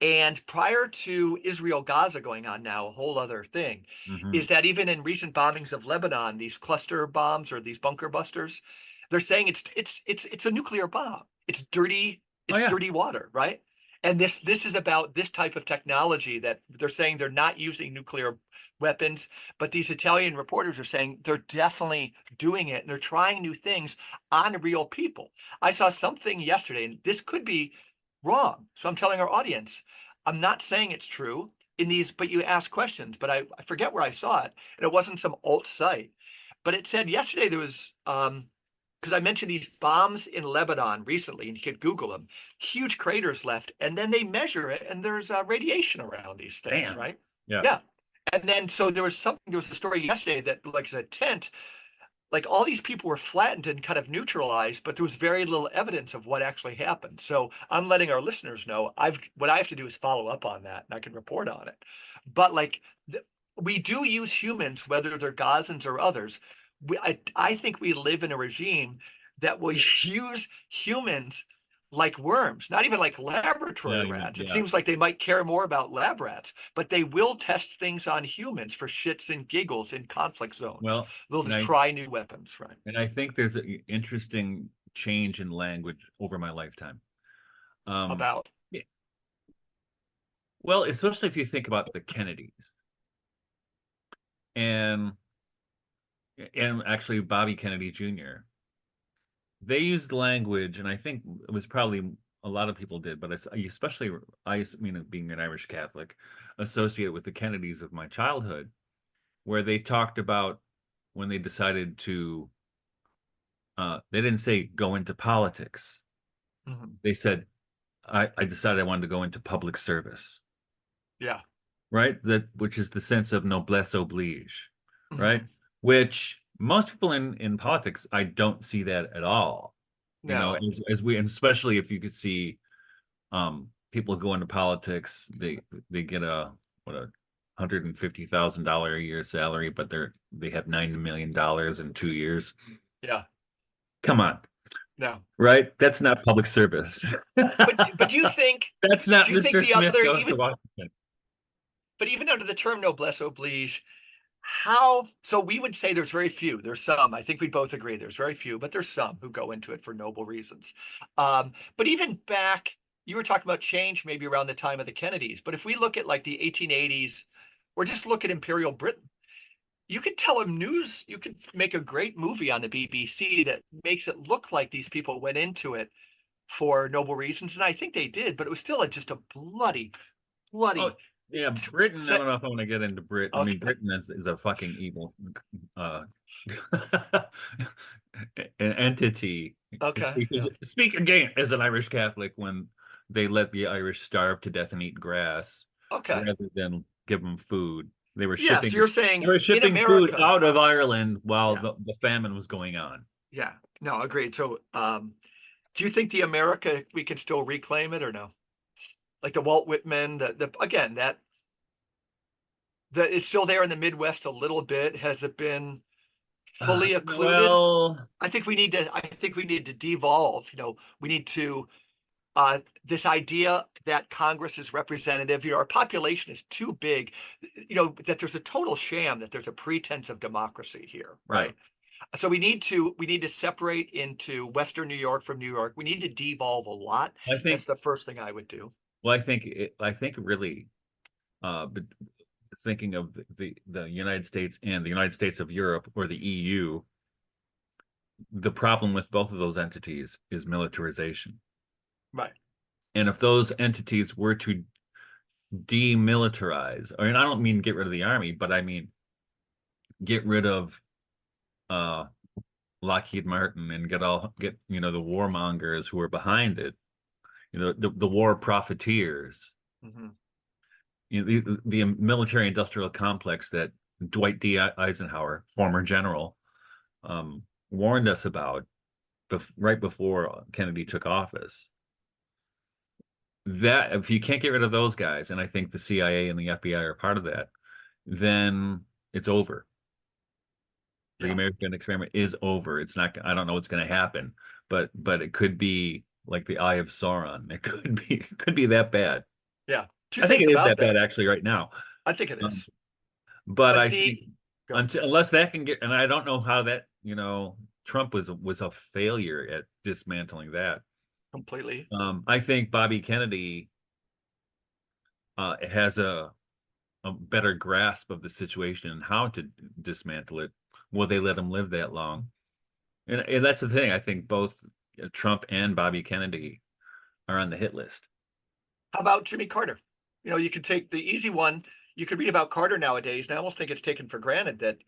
And prior to Israel Gaza going on now, a whole other thing Hmm. is that even in recent bombings of Lebanon, these cluster bombs or these bunker busters, they're saying it's a nuclear bomb. Oh It's yeah. dirty water, right? And this is about this type of technology that they're saying they're not using nuclear weapons, but these Italian reporters are saying they're definitely doing it and they're trying new things on real people. I saw something yesterday, and this could be wrong. So I'm telling our audience, I'm not saying it's true in these, but you ask questions, but I forget where I saw it, and it wasn't some alt site, but it said yesterday there was because I mentioned these bombs in Lebanon recently, and you could Google them, huge craters left, and then they measure it, and there's radiation around these things, Damn. right? Yeah. Yeah. And then so there was a story yesterday that like a tent, like all these people were flattened and kind of neutralized, but there was very little evidence of what actually happened. So I'm letting our listeners know what I have to do is follow up on that and I can report on it. But like we do use humans, whether they're Gazans or others. I think we live in a regime that will use humans like worms, not even like Yeah. laboratory rats. It Yeah. seems like they might care more about lab rats, but they will test things on humans for shits and giggles in conflict zones. Well, They'll and just I try new weapons, right? and I think there's an interesting change in language over my lifetime. Um, About. yeah, well, especially if you think about the Kennedys and actually Bobby Kennedy Jr. They used language, and I think it was probably a lot of people did, but especially I mean, being an Irish Catholic, associated with the Kennedys of my childhood, where they talked about when they decided to, they didn't say go into politics. Mhm. They said, I decided I wanted to go into public service, Yeah. right? That which is the sense of noblesse oblige, right? Mhm. Which most people in politics, I don't see that at all. You know, No. as we, and especially if you could see people go into politics, they get a what a $150,000 a year salary, but they have $9 million in 2 years. Yeah. Come on, No. right? That's not public service. But you think That's not do you think Mr. the Smith other goes to even Washington. but even under the term noblesse oblige, how so we would say there's very few. There's some. I think we both agree there's very few, but there's some who go into it for noble reasons. But even back, you were talking about change maybe around the time of the Kennedys. But if we look at like the 1880s or just look at Imperial Britain. You can tell them news, you could make a great movie on the BBC that makes it look like these people went into it for noble reasons, and I think they did, but it was still just a bloody, Oh, bloody. yeah, Britain. I don't know if I want to get into Britain. I mean, Okay, Britain is a fucking evil uh an entity. okay, yeah, Speak again as an Irish Catholic when they let the Irish starve to death and eat grass okay, rather than give them food. yeah. So you're saying They were in shipping food America, out of Ireland while yeah, the famine was going on. yeah, no, agreed. So, do you think the America we can still reclaim it or no? Like the Walt Whitman, the again that it's still there in the Midwest a little bit. Has it been fully occluded? Well, I think we need to devolve. We need to this idea that Congress is representative. Our population is too big. That there's a total sham. That there's a pretense of democracy here, yeah. right? So we need to separate into Western New York from New York. We need to devolve a lot. I That's think the first thing I would do. well, I think really but thinking of the United States and the United States of Europe or the EU, the problem with both of those entities is militarization. Right. And if those entities were to demilitarize, I mean, I don't mean get rid of the army, but I mean get rid of uh Lockheed Martin and get the warmongers who are behind it, the war profiteers, Hmm. the military industrial complex that Dwight D. Eisenhower, former general, warned us about right before Kennedy took office. That if you can't get rid of those guys, and I think the CIA and the FBI are part of that, then it's over. The Yeah. American experiment is over. It's not. I don't know what's going to happen, but it could be like the Eye of Sauron. It could be that bad. Yeah. Two I think things it is about that bad that. actually right now. I think it Um, is. but But I think the Go unless that can get, and I don't know how that, Trump was a failure at dismantling that. completely. I think Bobby Kennedy has a better grasp of the situation and how to dismantle it. Will they let him live that long? And that's the thing. I think both Trump and Bobby Kennedy are on the hit list. How about Jimmy Carter? You could take the easy one. You could read about Carter nowadays, and I almost think it's taken for granted that,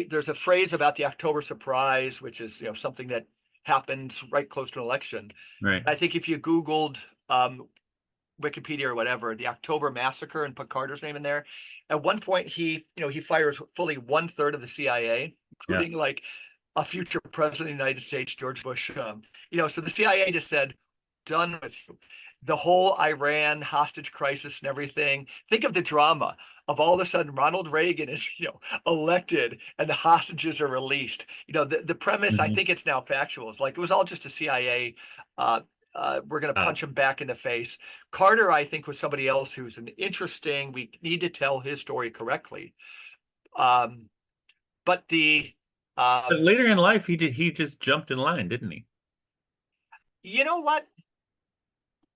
there's a phrase about the October surprise, which is, something that happens right close to an election. Right. I think if you Googled Wikipedia or whatever, the October massacre and put Carter's name in there, at one point he fires fully 1/3 of the CIA, Yeah. including like a future president of the United States, George Bush. So the CIA just said, done with you. The whole Iran hostage crisis and everything. Think of the drama of all of a sudden Ronald Reagan is, elected and the hostages are released. The premise, I Mhm. think it's now factual. It's like it was all just a CIA. Uh, we're going to Uh, punch him back in the face. Carter, I think, was somebody else who's an interesting. We need to tell his story correctly. Um, but the but um, later in life, he just jumped in line, didn't he? you know what?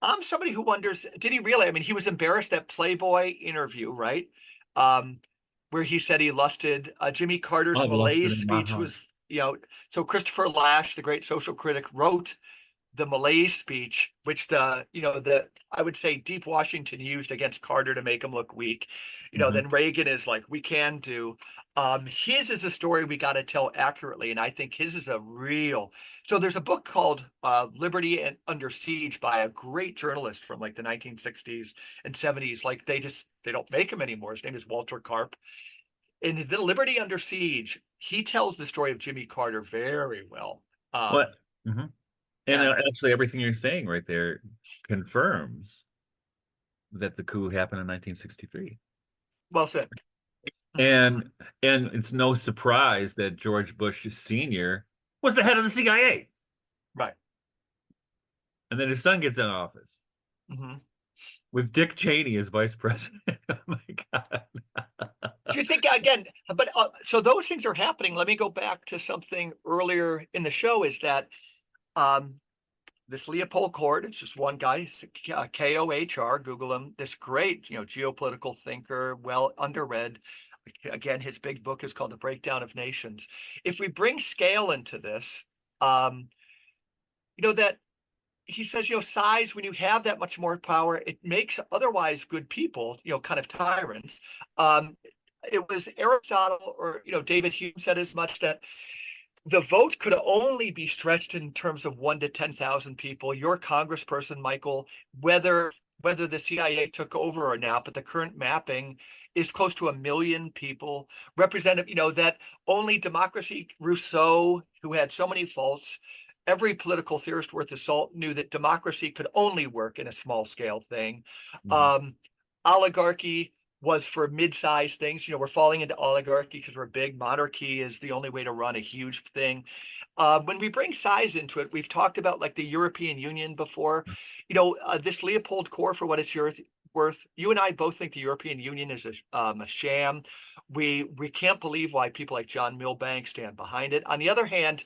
I'm somebody who wonders, did he really? I mean, he was embarrassed at Playboy interview, right? Um, where he said he lusted. Jimmy Carter's I've lost it malaise in my speech heart. was, so Christopher Lasch, the great social critic, wrote the malaise speech, which the I would say Deep Washington used against Carter to make him look weak. Mhm. Then Reagan is like, we can do. His is a story we got to tell accurately, and I think his is a real. So there's a book called Liberty and Under Siege by a great journalist from like the 1960s and 70s. Like they don't make him anymore. His name is Walter Karp. In the Liberty Under Siege, he tells the story of Jimmy Carter very well. What? Mhm. And And actually, everything you're saying right there confirms that the coup happened in 1963. well said. And it's no surprise that George Bush Sr. was the head of the CIA, Right. and then his son gets in office Hmm. with Dick Cheney as vice president. Oh my God! Do you think again? But so those things are happening. Let me go back to something earlier in the show. Is that um, this Leopold Kohr, it's just one guy, Kohr, Google him, this great, geopolitical thinker, well underread. Again, his big book is called The Breakdown of Nations. If we bring scale into this, that he says, size, when you have that much more power, it makes otherwise good people, kind of tyrants. It was Aristotle or, David Hume said as much, that the vote could only be stretched in terms of 1 to 10,000 people. Your congressperson, Michael, whether the CIA took over or not, but the current mapping is close to 1 million people. Representative, that only democracy, Rousseau, who had so many faults, every political theorist worth his salt knew that democracy could only work in a small scale thing. Mhm. Oligarchy was for mid-sized things. We're falling into oligarchy because we're big. Monarchy is the only way to run a huge thing. When we bring size into it, we've talked about like the European Union before. This Leopold Kohr, for what it's worth, you and I both think the European Union is a sham. We can't believe why people like John Milbank stand behind it. On the other hand,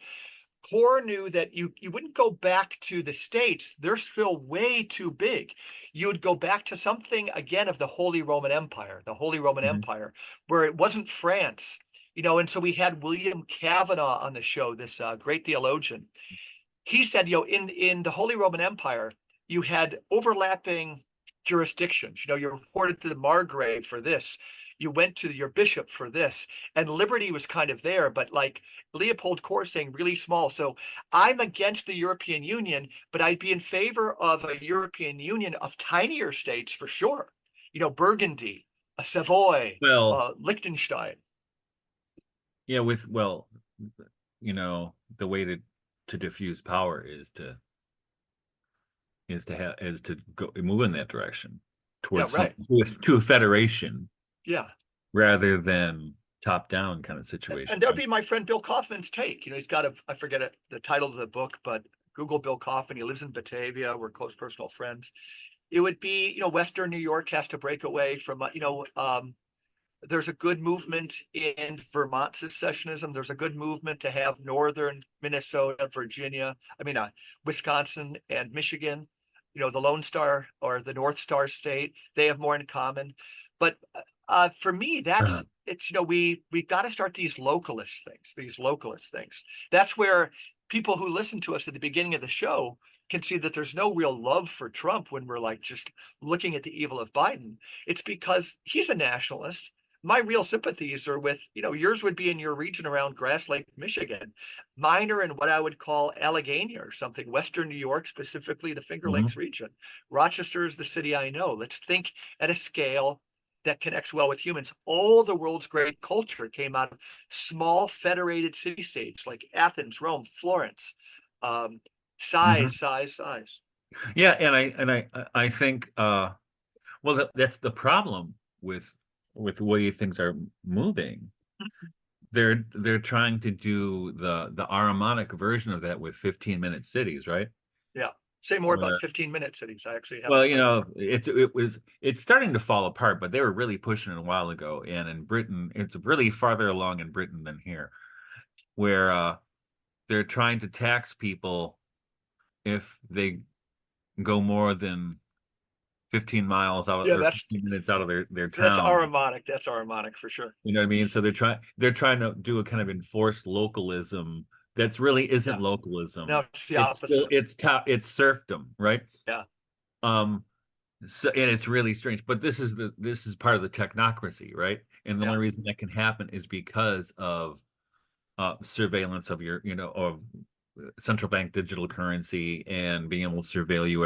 Kohr knew that you wouldn't go back to the States. They're still way too big. You would go back to something, again, of the Holy Roman Empire, Mhm. where it wasn't France. And so we had William Kavanaugh on the show, this great theologian. He said, in the Holy Roman Empire, you had overlapping jurisdictions. You reported to the Margrave for this. You went to your bishop for this, and liberty was kind of there, but like Leopold Kohr saying, really small. So I'm against the European Union, but I'd be in favor of a European Union of tinier states for sure. Burgundy, Savoy, Well, Liechtenstein. yeah, the way to diffuse power is to go move in that direction Yeah, towards some right. to a federation Yeah. rather than top down kind of And situation, there'd right? be my friend Bill Kaufman's take. He's got I forget it, the title of the book, but Google Bill Kaufman. He lives in Batavia. We're close personal friends. It would be, Western New York has to break away from, there's a good movement in Vermont secessionism. There's a good movement to have Northern Minnesota, Virginia, Wisconsin and Michigan, the Lone Star or the North Star state. They have more in common. But for me, Uh, it's, we've got to start these localist things. That's where people who listen to us at the beginning of the show can see that there's no real love for Trump when we're like just looking at the evil of Biden. It's because he's a nationalist. My real sympathies are with, yours would be in your region around Grass Lake, Michigan. Mine are in what I would call Allegheny or something, Western New York, specifically the Finger mhm. Lakes region. Rochester is the city I know. Let's think at a scale that connects well with humans. All the world's great culture came out of small federated city states like Athens, Rome, Florence. Um, Mhm. size. Yeah, and I think that's the problem with the way things are moving. They're trying to do the Aramonic version of that with 15-minute cities, right? Yeah. Say more about Where 15-minute cities. I actually well, haven't heard that. it's starting to fall apart, but they were really pushing it a while ago. And in Britain, it's really farther along in Britain than here, where they're trying to tax people if they go more than 15 miles out Yeah, or 15 minutes out of their that's town. Aramonic. That's Aramonic for sure. You know what I mean? So they're trying to do a kind of enforced localism that's really isn't Yeah. localism. No, it's the It's still opposite. it's serfdom, right? Yeah. Um, so and it's really strange, but this is part of the technocracy, right? And the Yeah. only reason that can happen is because of surveillance of of central bank digital currency and being able to surveil you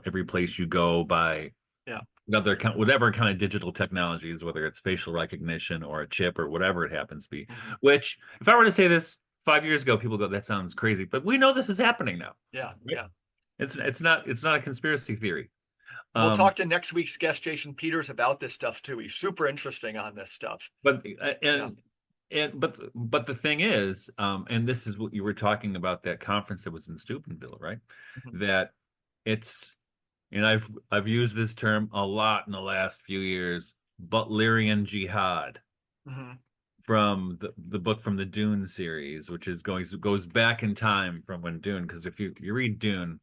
every place you go by Yeah. whatever kind of digital technologies, whether it's facial recognition or a chip or whatever it happens to be. Mhm. Which, if I were to say this 5 years ago, people go, "That sounds crazy," but we know this is happening now. Yeah. Right? Yeah. It's not a conspiracy theory. We'll Um, talk to next week's guest, Jason Peters, about this stuff too. He's super interesting on this stuff. but Yeah. but the thing is, and this is what you were talking about, that conference that was in Steubenville, right? Mhm. That it's and I've used this term a lot in the last few years, Butlerian jihad, Mhm. from the book from the Dune series, which is goes back in time from when Dune, because if you read Dune,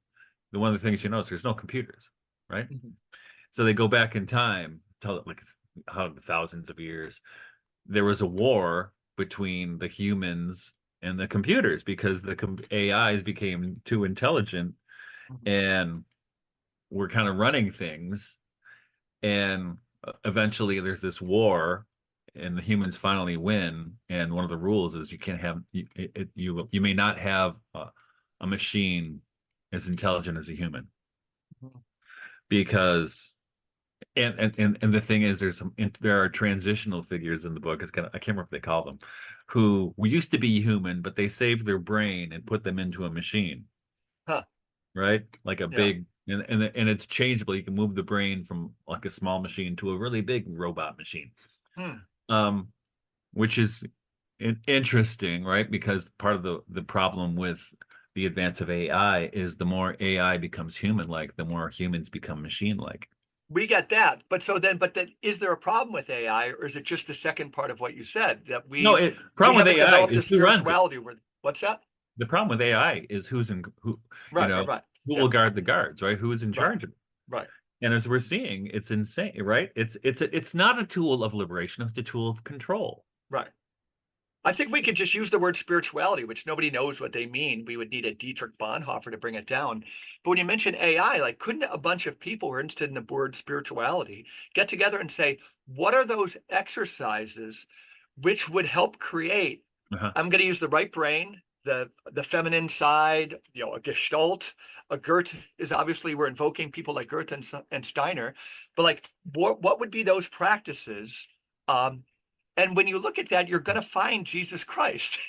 one of the things you notice, there's no computers, right? Mhm. So they go back in time, tell it like thousands of years. There was a war between the humans and the computers because the AIs became too intelligent Mhm. and were kind of running things. And eventually there's this war and the humans finally win. And one of the rules is you can't have, you may not have a machine as intelligent as a human Mhm. because and the thing is there's there are transitional figures in the book. It's kind of, I can't remember what they call them, who used to be human but they saved their brain and put them into a machine, Huh. right? Like a Yeah. big, and it's changeable. You can move the brain from like a small machine to a really big robot machine, Hmm. um which is interesting, right? Because part of the problem with the advance of AI is the more AI becomes human like, the more humans become machine like. We get that. But then is there a problem with AI, or is it just the second part of what you said that No, we problem with haven't AI developed a is who runs it. spirituality where what's that? The problem with AI is who's in who, you Right, know, right, right. who Yeah, will guard the guards, right? Who is in right, charge of it? right, And as we're seeing, it's insane, right? It's not a tool of liberation, it's a tool of control. right. I think we could just use the word spirituality, which nobody knows what they mean. We would need a Dietrich Bonhoeffer to bring it down. But when you mention AI, like, couldn't a bunch of people who are interested in the word spirituality get together and say, what are those exercises which would help create? Uh-huh. I'm going to use the right brain, the feminine side, a Gestalt. A Goethe is obviously, we're invoking people like Goethe and Steiner, but like, what would be those practices? Um, and when you look at that, you're going to find Jesus Christ.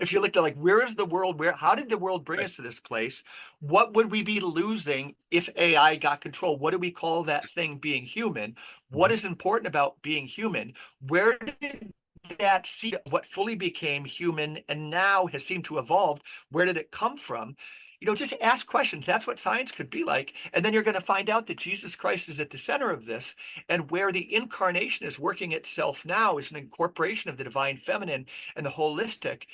If you look at like, where is the world? How did the world bring Right. us to this place? What would we be losing if AI got control? What do we call that thing being human? What Mhm. is important about being human? Where did that seed of what fully became human and now has seemed to evolve, where did it come from? Just ask questions. That's what science could be like. And then you're going to find out that Jesus Christ is at the center of this. And where the incarnation is working itself now is an incorporation of the divine feminine and the holistic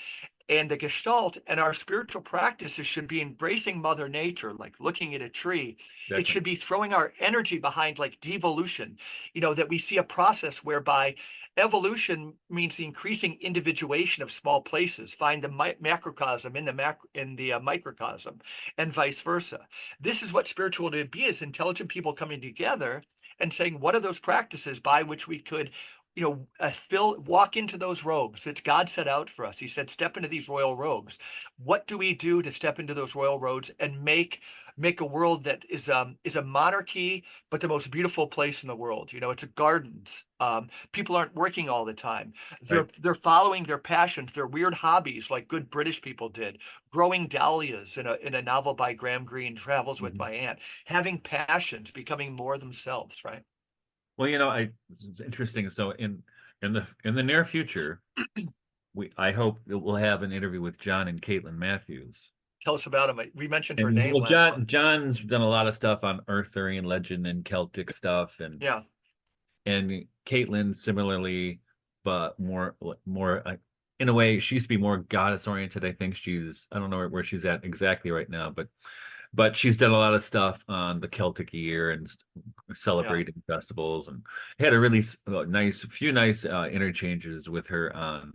and the Gestalt. And our spiritual practices should be embracing Mother Nature, like looking at a tree. It Exactly. should be throwing our energy behind like devolution, that we see a process whereby evolution means the increasing individuation of small places. Find the macrocosm in the microcosm, and vice versa. This is what spirituality would be: is intelligent people coming together and saying, what are those practices by which we could walk into those robes that God set out for us? He said, step into these royal robes. What do we do to step into those royal robes and make a world that is a monarchy, but the most beautiful place in the world? It's a gardens. People aren't working all the time. Right. They're following their passions, their weird hobbies, like good British people did. Growing dahlias in a novel by Graham Greene, Travels with Mhm. My Aunt. Having passions, becoming more themselves, right? Well, it's interesting. So in the near future, I hope that we'll have an interview with John and Caitlin Matthews. Tell us about him. We mentioned her And name well, last month. John's done a lot of stuff on Arthurian legend and Celtic stuff, Yeah. and Caitlin similarly, but more in a way she used to be more goddess oriented. I think I don't know where she's at exactly right now, but she's done a lot of stuff on the Celtic year and Yeah. celebrating festivals, and had a really nice interchanges with her on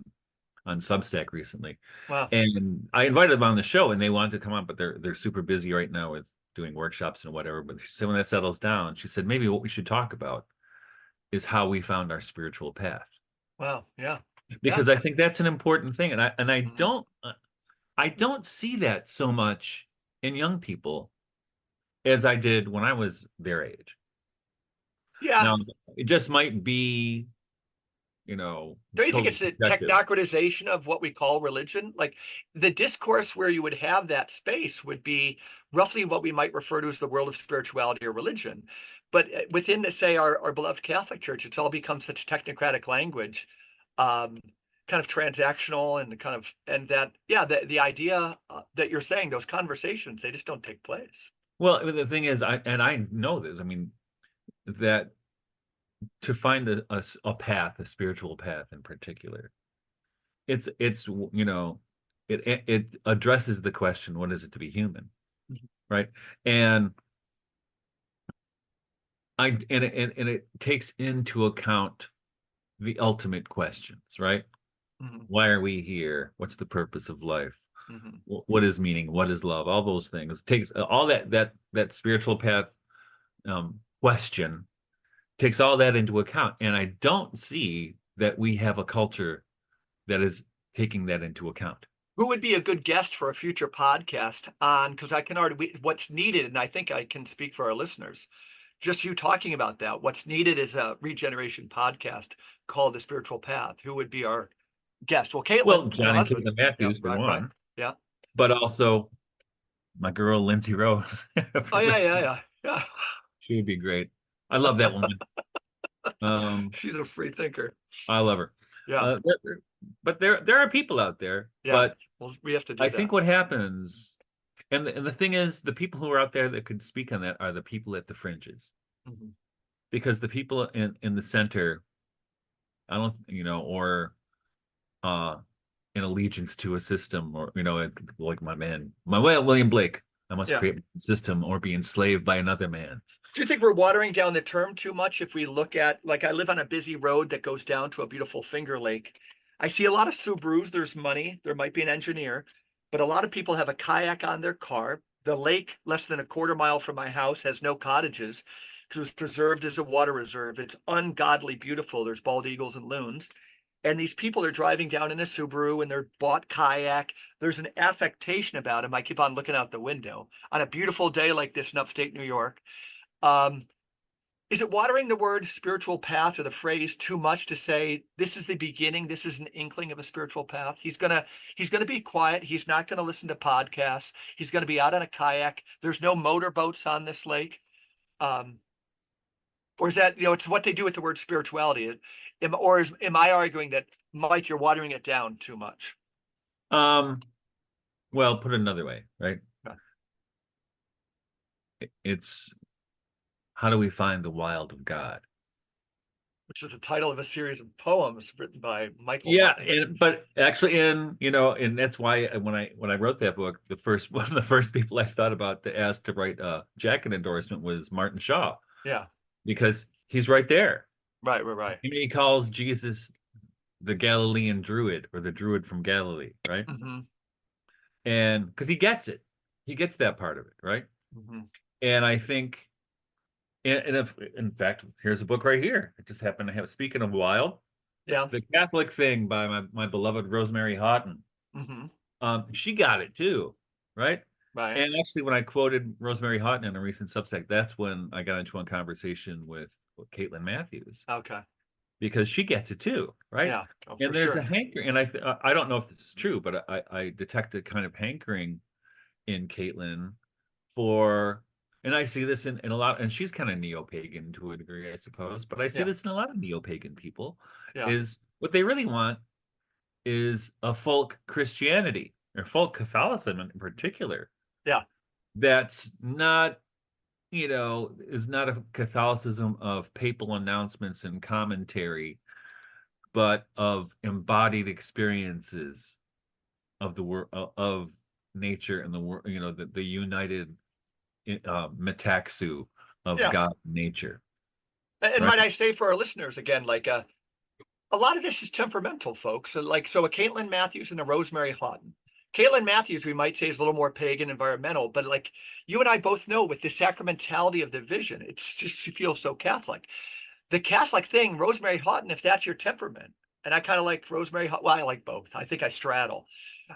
Substack recently. Wow. And I invited them on the show, and they wanted to come on, but they're super busy right now with doing workshops and whatever. But she said when that settles down, she said maybe what we should talk about is how we found our spiritual path, Wow. Yeah. Yeah. because I think that's an important thing, and Mhm. I don't see that so much in young people as I did when I was their age. Yeah. Now, it just might be, Don't you think totally it's the subjective. technocratization of what we call religion? Like, the discourse where you would have that space would be roughly what we might refer to as the world of spirituality or religion. But within say our beloved Catholic Church, it's all become such technocratic language, um, kind of transactional, and that, yeah, the idea that you're saying, those conversations, they just don't take place. Well, the thing is, I know this. I mean, that to find a path, a spiritual path in particular, it's it addresses the question, what is it to be human? right? And it takes into account the ultimate questions, right? Mhm, Why are we here? What's the purpose of life? mhm. What is meaning? What is love? All those things. It takes all that spiritual path question takes all that into account. And I don't see that we have a culture that is taking that into account. Who would be a good guest for a future podcast on? Because I can already, what's needed, and I think I can speak for our listeners. Just you talking about that. What's needed is a regeneration podcast called The Spiritual Path. Who would be our guest? Well, Well, Caitlin, your John and husband. Caitlin Yeah, Matthews for right, right. one, Yeah. but also my girl Lindsay Rose. If Oh, you're yeah, yeah, listening, yeah, yeah. she would be great. I love that woman. She's a free thinker. I love her. Yeah, But there are people out there. yeah. But Well, we have to I do that. think what happens, and the thing is, the people who are out there that could speak on that are the people at the fringes, Mhm. because the people in the center, I don't, or uh, in allegiance to a system, or like William Blake, I must Yeah. create a system or be enslaved by another man's. Do you think we're watering down the term too much if we look at, like, I live on a busy road that goes down to a beautiful Finger Lake. I see a lot of Subarus. There's money. There might be an engineer, but a lot of people have a kayak on their car. The lake, less than a quarter mile from my house, has no cottages because it was preserved as a water reserve. It's ungodly beautiful. There's bald eagles and loons. And these people are driving down in a Subaru and they're bought kayak. There's an affectation about them. I keep on looking out the window on a beautiful day like this in upstate New York. Um, is it watering the word spiritual path or the phrase too much to say this is the beginning, this is an inkling of a spiritual path? He's gonna be quiet. He's not gonna listen to podcasts. He's gonna be out on a kayak. There's no motorboats on this lake. Um, or is that, it's what they do with the word spirituality? Am I arguing that, Mike, you're watering it down too much? Um, well, put it another way, right? Yeah. It's how do we find the wild of God? Which is the title of a series of poems written by Michael Yeah, Hutton. but actually, and that's why when I wrote that book, the first one of the first people I thought about to ask to write a jacket endorsement was Martin Shaw, Yeah, because he's right there. right, right, right. He calls Jesus the Galilean druid, or the druid from Galilee, right? Hmm. And because he gets that part of it, right? Hmm. And I think, and if in fact, here's a book right here. I just happen to have. Speaking of wild, Yeah. The Catholic Thing by my beloved Rosemary Houghton. Hmm. She got it too, right? Right. And actually, when I quoted Rosemary Houghton in a recent Substack, that's when I got into a conversation with Caitlin Matthews, Okay. because she gets it too, right? Yeah. Oh, for And there's a sure. hankering, and I don't know if this is true, but I detect a kind of hankering in Caitlin for, and I see this in a lot, and she's kind of neo-pagan to a degree, I suppose, but I see Yeah. this in a lot of neo-pagan people, Yeah. is what they really want is a folk Christianity, or folk Catholicism in particular, Yeah. that's not, is not a Catholicism of papal announcements and commentary, but of embodied experiences of the world, of nature and the world, the united metaxu of Yeah. God and nature, And right? might I say for our listeners again, like a lot of this is temperamental, folks. So a Caitlin Matthews and a Rosemary Houghton. Caitlin Matthews, we might say, is a little more pagan environmental, but like you and I both know, with the sacramentality of the vision, it's just, she feels so Catholic. The Catholic thing, Rosemary Houghton, if that's your temperament, and I kind of like Rosemary Houghton, well, I like both. I think I straddle.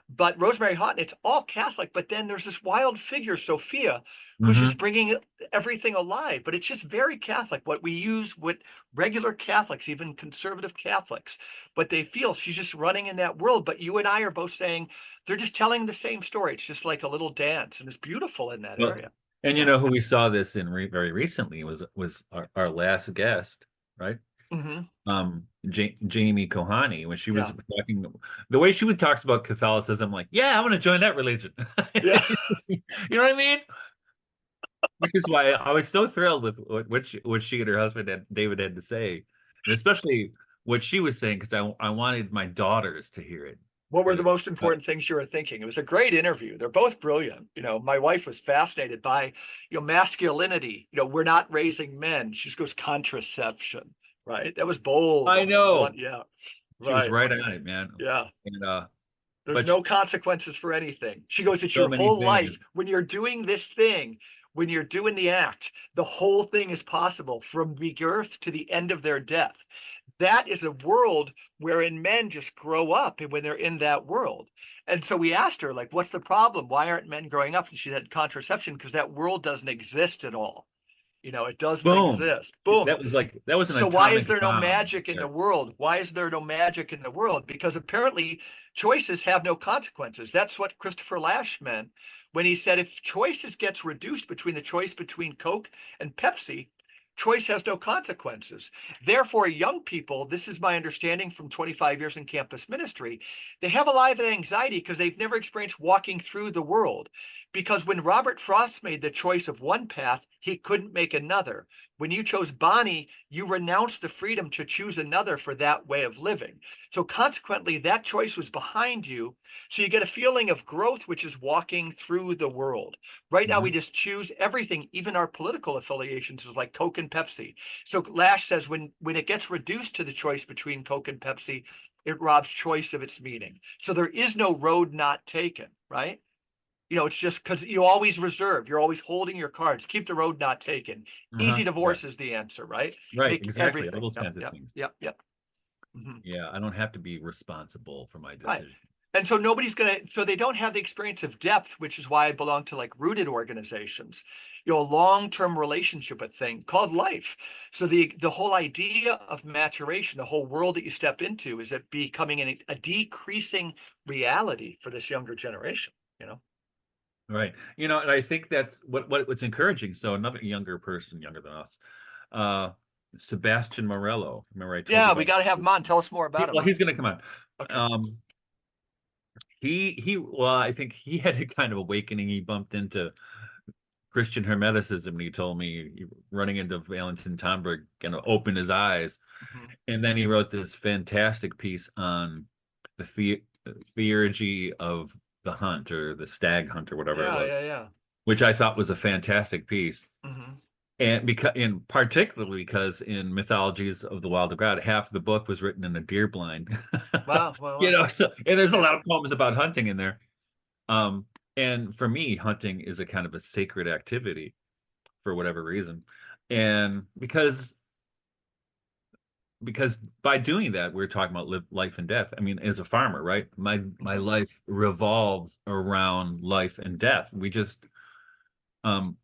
But Rosemary Houghton, it's all Catholic, but then there's this wild figure, Sophia, who's just Mm-hmm. bringing everything alive. But it's just very Catholic, what we use with regular Catholics, even conservative Catholics. But they feel she's just running in that world. But you and I are both saying they're just telling the same story. It's just like a little dance, and it's beautiful in that Well, area. and Yeah. who we saw this in very recently was our last guest, right? Hmm. Jamie Kohani, when she was Yeah. talking, the way she would talks about Catholicism, like, yeah, I'm going to join that religion. Yeah. You know what I mean? Which is why I was so thrilled with what she and her husband David had to say, and especially what she was saying, because I wanted my daughters to hear it. What were the most But important things you were thinking? It was a great interview. They're both brilliant. My wife was fascinated by, masculinity. We're not raising men. She just goes contraception, right? That was bold. I know Yeah, she was right. right on it, man. Yeah. And There's but no consequences for anything. She goes, it's so your many whole life. things. When you're doing this thing, when you're doing the act, the whole thing is possible from the birth to the end of their death. That is a world wherein men just grow up and when they're in that world. And so we asked her, like, what's the problem? Why aren't men growing up? And she said contraception, because that world doesn't exist at all. It doesn't Boom. exist. Boom. That was an So why is atomic there no bomb magic in the there. world? Why is there no magic in the world? Because apparently choices have no consequences. That's what Christopher Lasch meant when he said if choices gets reduced between the choice between Coke and Pepsi, choice has no consequences. Therefore, young people, this is my understanding from 25 years in campus ministry, they have a lot of anxiety because they've never experienced walking through the world. Because when Robert Frost made the choice of one path, he couldn't make another. When you chose Bonnie, you renounced the freedom to choose another for that way of living. So consequently, that choice was behind you. So you get a feeling of growth, which is walking through the world. Right now, we Mhm. just choose everything, even our political affiliations is like Coke and Pepsi. So Lash says when it gets reduced to the choice between Coke and Pepsi, it robs choice of its meaning. So there is no road not taken, right? It's just because you always reserve, you're always holding your cards. Keep the road not taken. Easy Yeah. divorce is the answer, right? Right, Make exactly. All everything. those Yep, kinds of yep, things. yep, yep. Mhm. Yeah, I don't have to be responsible for my Right. decision. And so so they don't have the experience of depth, which is why I belong to like rooted organizations, a long-term relationship with thing called life. So the whole idea of maturation, the whole world that you step into is it becoming a decreasing reality for this younger generation. Right. And I think that's what's encouraging. So another younger person, younger than us, uh, Sebastian Morello. Remember I told you Yeah, we about? got to have him on. Tell us more about him. Well, he's going to come on. Okay. Um, well, I think he had a kind of awakening. He bumped into Christian Hermeticism, and he told me running into Valentin Tomberg kind of opened his eyes. Mhm. And then he wrote this fantastic piece on the theurgy of the hunt or the stag hunt or whatever it Yeah, was, yeah, yeah. which I thought was a fantastic piece. Hmm. And particularly because in Mythologies of the Wild of God, half the book was written in a deer blind. Wow, wow, wow. So and there's a Yeah. lot of poems about hunting in there. Um, and for me, hunting is a kind of a sacred activity for whatever reason. And because by doing that, we're talking about life and death. I mean, as a farmer, right? My Hmm. life revolves around life and death. We just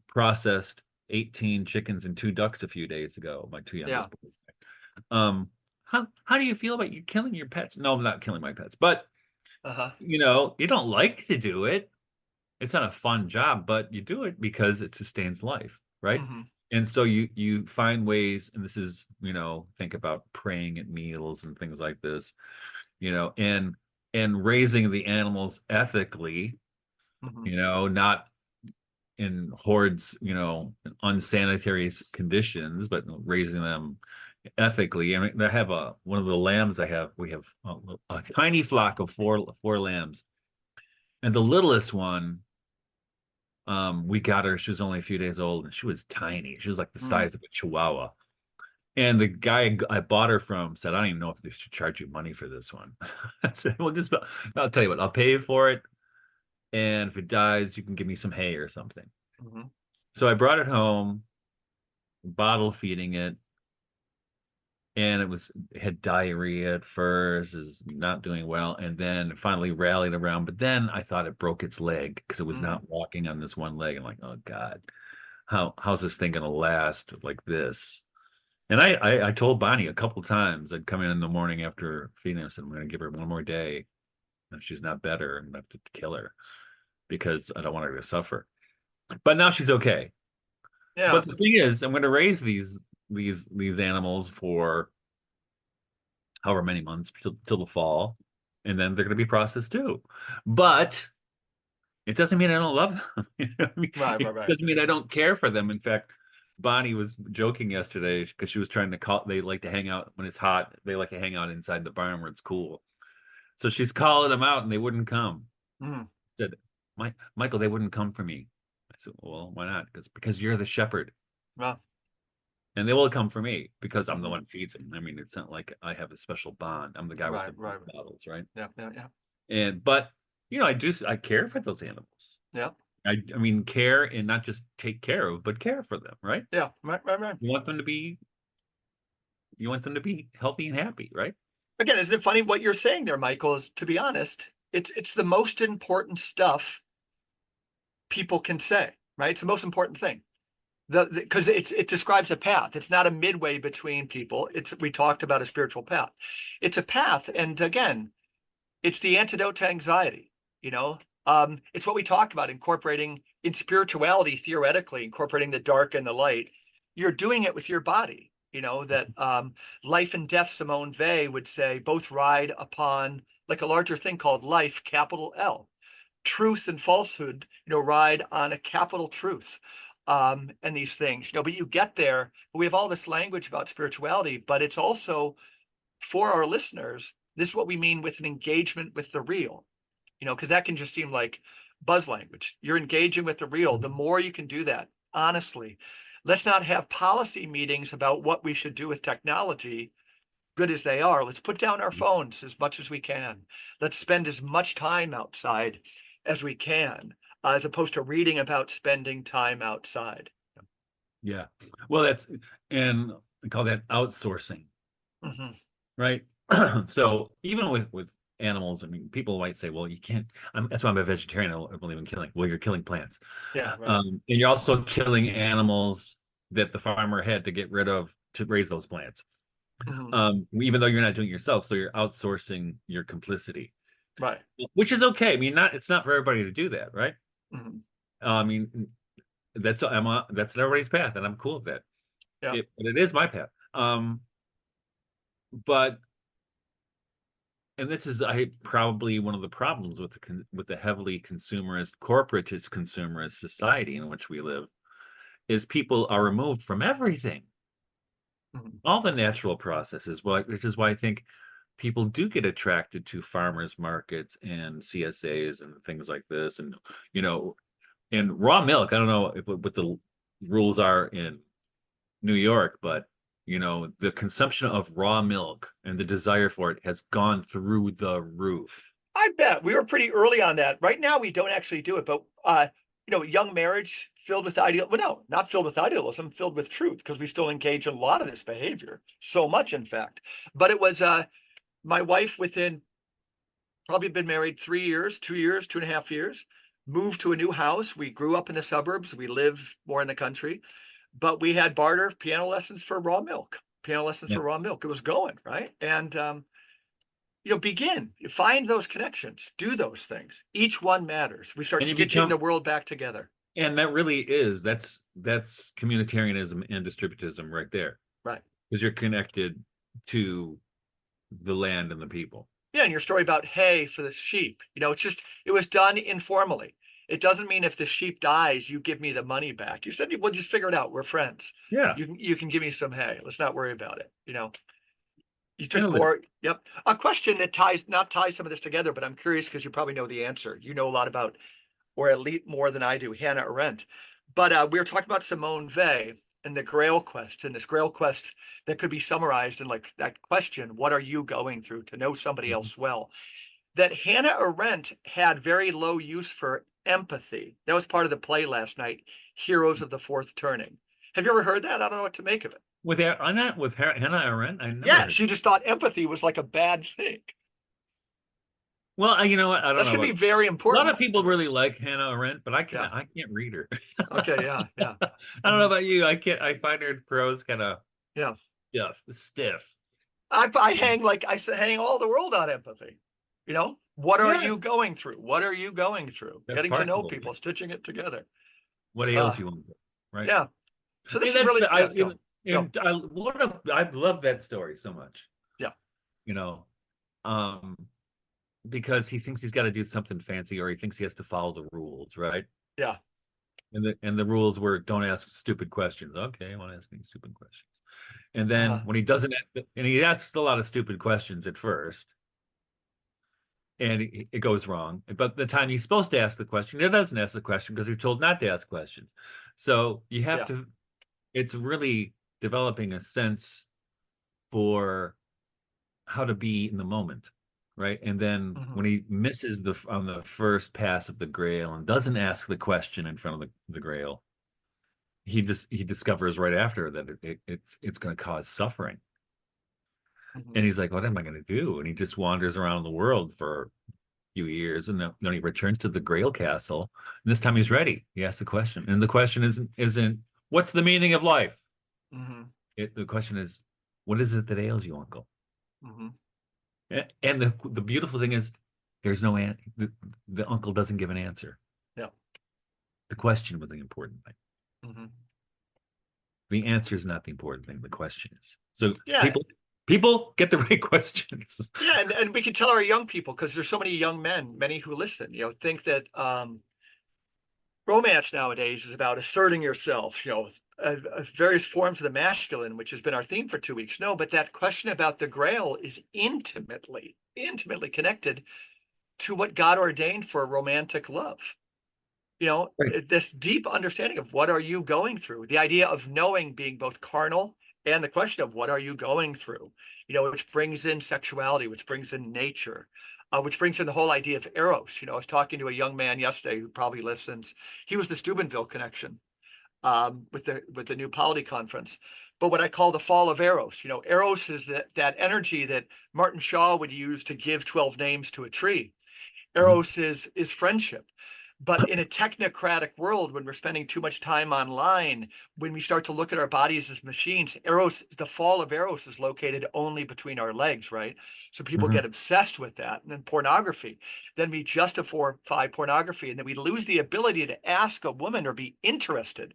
processed 18 chickens and 2 ducks a few days ago, my two Yeah. youngest boys. How do you feel about you killing your pets? No, I'm not killing my pets, but Uh-huh. you don't like to do it. It's not a fun job, but you do it because it sustains life, right? Hmm. And so you find ways, and this is, think about praying at meals and things like this, and raising the animals ethically, Hmm. not in hordes, unsanitary conditions, but raising them ethically. I mean, I have one of the lambs I have, we have a tiny flock of four lambs, and the littlest one, we got her, she was only a few days old, and she was tiny. She was like the Mm. size of a chihuahua. And the guy I bought her from said, I don't even know if they should charge you money for this one. I said, well, I'll tell you what, I'll pay you for it. And if it dies, you can give me some hay or something. Hmm. So I brought it home, bottle feeding it, and it had diarrhea at first, is not doing well, and then finally rallied around. But then I thought it broke its leg because it was Mm. not walking on this one leg. I'm like, oh God, how's this thing gonna last like this? And I told Bonnie a couple times I'd come in the morning after feeding her, and said, I'm gonna give her one more day. If she's not better, I'm gonna have to kill her because I don't want her to suffer. But now she's okay. Yeah. But the thing is, I'm gonna raise these animals for however many months till the fall, and then they're going to be processed too. But it doesn't mean I don't love them. Right, It right, right. doesn't mean I don't care for them. In fact, Bonnie was joking yesterday because she was trying to call. They like to hang out when it's hot. They like to hang out inside the barn where it's cool. So she's calling them out and they wouldn't come. Mm, Said, Michael, they wouldn't come for me. I said, well, why not? Because you're the shepherd. well, And they will come for me because I'm the mhm. one who feeds them. I mean, it's not like I have a special bond. I'm the guy with Right, the right. bottles, right? Yeah, yeah, yeah. But I care for those animals. Yeah, I mean, care and not just take care of, but care for them, right? yeah, right, right, right. You want them to be, you want them to be healthy and happy, right? Again, isn't it funny what you're saying there, Michael? Is, to be honest, it's the most important stuff people can say, right? It's the most important thing. Because it describes a path. It's not a midway between people. It's we talked about a spiritual path. It's a path, and again, it's the antidote to anxiety. You know, it's what we talk about incorporating in spirituality theoretically, incorporating the dark and the light. You're doing it with your body. You know that life and death. Simone Weil would say both ride upon like a larger thing called life, capital L. Truth and falsehood, ride on a capital truth. And these things, but you get there. We have all this language about spirituality, but it's also for our listeners. This is what we mean with an engagement with the real, because that can just seem like buzz language. You're engaging with the real. The more you can do that, honestly, let's not have policy meetings about what we should do with technology, good as they are. Let's put down our phones as much as we can. Let's spend as much time outside as we can, as opposed to reading about spending time outside. Yeah. Well, and we call that outsourcing, Mhm. right? So even with animals, I mean, people might say, well, you can't, that's why I'm a vegetarian. I believe in killing. Well, you're killing plants. Yeah, right. And you're also killing animals that the farmer had to get rid of to raise those plants. Mhm. Even though you're not doing it yourself, so you're outsourcing your complicity, Right. which is okay. I mean, it's not for everybody to do that, right? Mhm. I mean, that's everybody's path, and I'm cool with that. Yeah. But it is my path. But and this is probably one of the problems with the heavily consumerist, corporatist consumerist society in which we live, is people are removed from everything, Mhm. all the natural processes. Which is why I think people do get attracted to farmers markets and CSAs and things like this, and you know, and raw milk. I don't know what the rules are in New York, but the consumption of raw milk and the desire for it has gone through the roof. I bet we were pretty early on that. Right now, we don't actually do it, but young marriage filled with ideal. Well, no, not filled with idealism, filled with truth, because we still engage in a lot of this behavior. So much, in fact. But it was my wife within probably been married 3 years, 2 years, 2.5 years, moved to a new house. We grew up in the suburbs. We live more in the country, but we had barter piano lessons for raw milk, piano lessons Yeah. for raw milk. It was going, right? And, begin, find those connections, do those things. Each one matters. We start And you stitching the become, world back together. and that really is, that's communitarianism and distributism right there, Right. because you're connected to the land and the people. Yeah. And your story about hay for the sheep, it was done informally. It doesn't mean if the sheep dies, you give me the money back. You said, we'll just figure it out. We're friends. Yeah. You can give me some hay. Let's not worry about it. You And took more. Yep. A question that ties some of this together, but I'm curious because you probably know the answer. You know a lot about, or at least more than I do, Hannah Arendt. But we were talking about Simone Weil and the Grail quest, and this Grail quest that could be summarized in like that question: what are you going through to know somebody else well? That Hannah Arendt had very low use for empathy. That was part of the play last night, Heroes of the Fourth Turning. Have you ever heard that? I don't know what to make of it. with Hannah Arendt, I never Yeah, heard. she just thought empathy was like a bad thing. Well, you know what? I don't That's know going to what. be very A lot important. of people really like Hannah Arendt, but Yeah. I can't read her. Okay. Yeah. Yeah. I don't know about you. I can't. I find her prose kind of Yeah. stiff. I hang all the world on empathy. What are Yeah, you going through? What are you going through? that's Getting to part know of it. people, stitching it together. What Uh, ails you, right? yeah. So And this is really, yeah, go, go. I love that story so much. Yeah. You know, um, because he thinks he's got to do something fancy, or he thinks he has to follow the rules, right? Yeah. And the rules were don't ask stupid questions. Okay, I want to ask any stupid questions. And then Uh-huh. when he doesn't, and he asks a lot of stupid questions at first, and it goes wrong. But the time he's supposed to ask the question, it doesn't ask the question because you're told not to ask questions. So you have Yeah. to, it's really developing a sense for how to be in the moment, right? And then Mhm. when he misses on the first pass of the Grail and doesn't ask the question in front of the Grail, he discovers right after that it's going to cause suffering. Mhm. And he's like, what am I going to do? And he just wanders around the world for a few years, and then he returns to the Grail Castle. And this time he's ready. He asks the question, and the question isn't what's the meaning of life? Mhm. The question is, what is it that ails you, Uncle? Mhm. And the beautiful thing is, there's no the uncle doesn't give an answer. Yeah. The question was the important thing. Mhm. The answer is not the important thing. The question is. So Yeah. people get the right questions. Yeah, and we can tell our young people, because there's so many young men, many who listen, think that romance nowadays is about asserting yourself, various forms of the masculine, which has been our theme for 2 weeks. No, but that question about the Grail is intimately, intimately connected to what God ordained for romantic love. Right. This deep understanding of what are you going through, the idea of knowing being both carnal and the question of what are you going through, which brings in sexuality, which brings in nature, which brings in the whole idea of eros. I was talking to a young man yesterday who probably listens. He was the Steubenville connection, with the new polity conference. But what I call the fall of eros, eros is that energy that Martin Shaw would use to give 12 names to a tree. Mhm. Eros is friendship. But in a technocratic world, when we're spending too much time online, when we start to look at our bodies as machines, Eros, the fall of Eros is located only between our legs, right? So people Mhm. get obsessed with that. And then pornography, then we justify pornography, and then we lose the ability to ask a woman or be interested.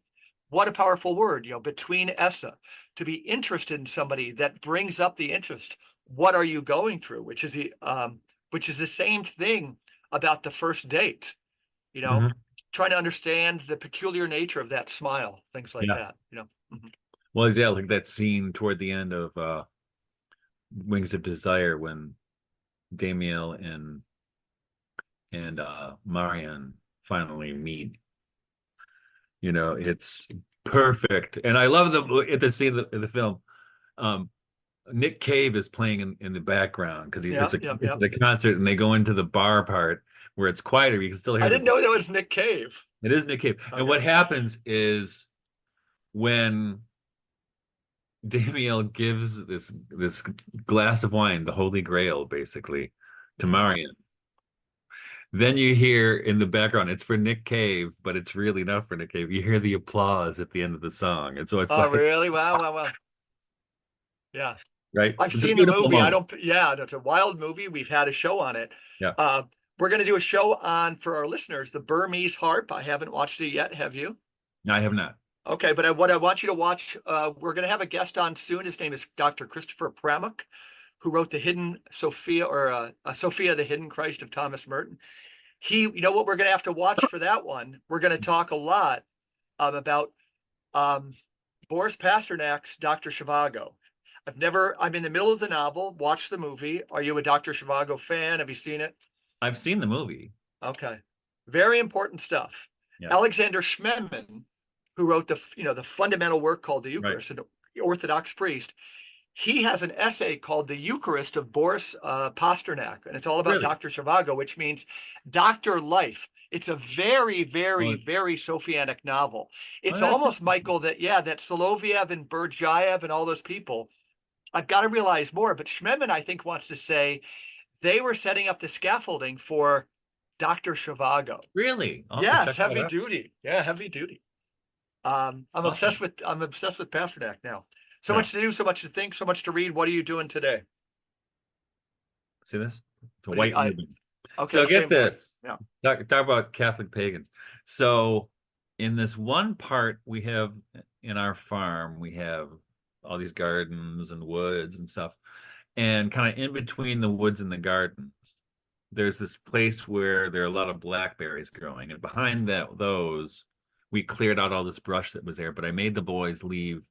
What a powerful word, between Essa, to be interested in somebody that brings up the interest. What are you going through? Which is the same thing about the first date, you know, Mhm. trying to understand the peculiar nature of that smile, things like Yeah. that. Mhm. Well, yeah, like that scene toward the end of Wings of Desire when Damiel and Marion finally meet. It's perfect. And I love at the scene of the film. Um, Nick Cave is playing in the background because Yeah, yeah, it's yeah. a concert and they go into the bar part where it's quieter. You can still I hear the didn't know that was Nick Cave. it is Nick Cave. And Okay. what happens is when Damiel gives this glass of wine, the Holy Grail, basically, to Mhm. Marion. Then you hear in the background, it's for Nick Cave, but it's really not for Nick Cave. You hear the applause at the end of the song. And so it's Oh, like, really? Wow, wow, wow. Yeah. right? I've It's a seen the beautiful movie. I moment. don't, yeah, it's a wild movie. We've had a show on it. Yeah. Uh, we're going to do a show on, for our listeners, the Burmese harp. I haven't watched it yet. Have you? I have not. Okay, but what I want you to watch, we're going to have a guest on soon. His name is Dr. Christopher Pramuk, who wrote the Hidden Sophia, or Sophia, the Hidden Christ of Thomas Merton. You know what we're going to have to watch for that one? We're going to talk a lot about um, Boris Pasternak's Dr. Zhivago. I'm in the middle of the novel, watched the movie. Are you a Dr. Zhivago fan? Have you seen it? I've seen the movie. Okay. Very important stuff. Yeah. Alexander Schmemann, who wrote the fundamental work called the Right. Eucharist, an Orthodox priest, he has an essay called The Eucharist of Boris Pasternak, and it's all about Really? Dr. Zhivago, which means Doctor Life. It's a very, very, Well, very Sophianic novel. It's that's almost, interesting. Michael, that Soloviev and Berdyaev and all those people, I've got to realize more, but Schmemann, I think, wants to say they were setting up the scaffolding for Dr. Zhivago. Really? I'll have to Yes, check that heavy out. duty. Yeah, heavy duty. I'm obsessed Awesome. with I'm obsessed with Pasternak now. So Yeah. much to do, so much to think, so much to read. What are you doing today? See this? It's a What do you, white ribbon. okay, So get same here. this. Yeah. Talk about Catholic pagans. So in this one part we have in our farm, we have all these gardens and woods and stuff. And kind of in between the woods and the gardens, there's this place where there are a lot of blackberries growing. And behind those, we cleared out all this brush that was there, but I made the boys leave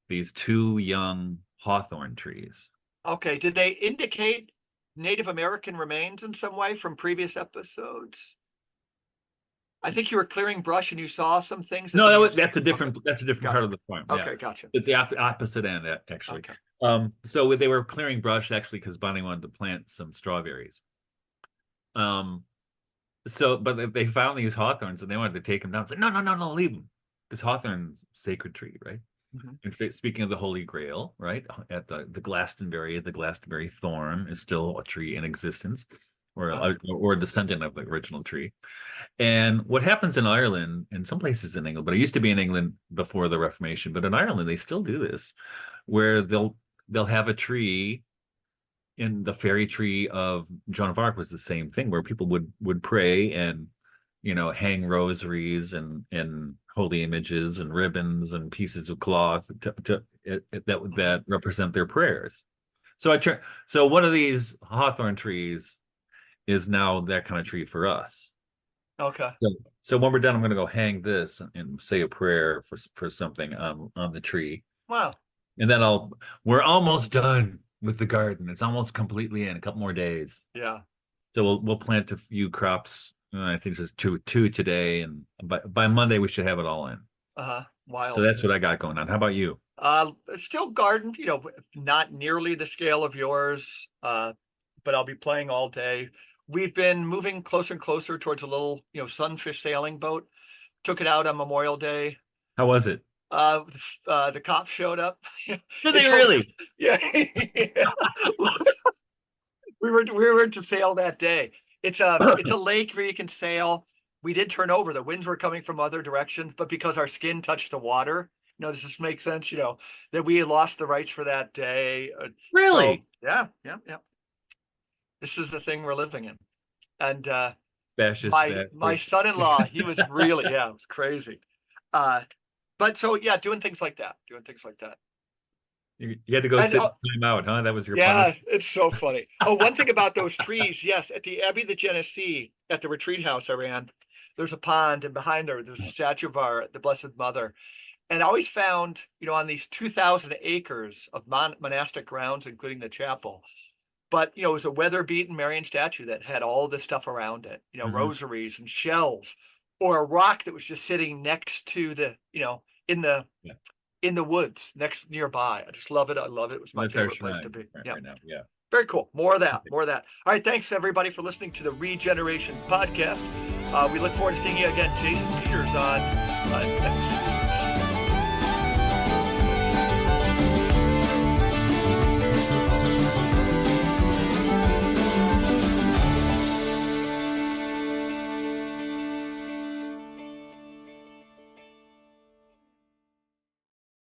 these two young hawthorn trees. Okay. Did they indicate Native American remains in some way from previous episodes? I think you were clearing brush and you saw some things. No, Okay. that's a different part Gotcha. of the farm. Yeah. Okay, gotcha. It's the opposite end, actually. Okay. So they were clearing brush actually because Bonnie wanted to plant some strawberries. But they found these hawthorns and they wanted to take them down. It's like, no, leave them. Because hawthorn's sacred tree, right? Mhm. And speaking of the Holy Grail, right? At the Glastonbury thorn is still a tree in existence, or a descendant of the original tree. And what happens in Ireland, and some places in England, but it used to be in England before the Reformation, but in Ireland they still do this, where they'll have a tree. In the fairy tree of Joan of Arc was the same thing, where people would pray and hang rosaries and holy images and ribbons and pieces of cloth that represent their prayers. So one of these hawthorn trees is now that kind of tree for us. Okay. So when we're done, I'm going to go hang this and say a prayer for something on the tree. Wow. And then we're almost done with the garden. It's almost completely in a couple more days. Yeah. So we'll plant a few crops. I think it's two today, and by Monday we should have it all in. Wild. So that's what I got going on. How about you? Still garden, not nearly the scale of yours, but I'll be playing all day. We've been moving closer and closer towards a little, sunfish sailing boat. Took it out on Memorial Day. How was it? The cops showed up. Did they really? Yeah. We were to sail that day. It's a lake where you can sail. We did turn over. The winds were coming from other directions, but because our skin touched the water, does this make sense? That we had lost the rights for that day. Really? So, yeah. This is the thing we're living in. And my son-in-law, he was really, it was crazy. But so doing things like that. You had to go sit time out, huh? That was your punishment. It's so funny. Oh, one thing about those trees, yes, at the Abbey of the Genesee, at the retreat house I ran, there's a pond, and behind there's a statue of the Blessed Mother. And I always found, on these 2,000 acres of monastic grounds, including the chapel, but it was a weather-beaten Marian statue that had all this stuff around it, rosaries and shells, or a rock that was just sitting next to the, in the woods nearby. I just love it. I love it. It was my favorite place to be. Right now. Yeah. Very cool. More of that. All right. Thanks everybody for listening to the Regeneration Podcast. We look forward to seeing you again. Jason Peters on next.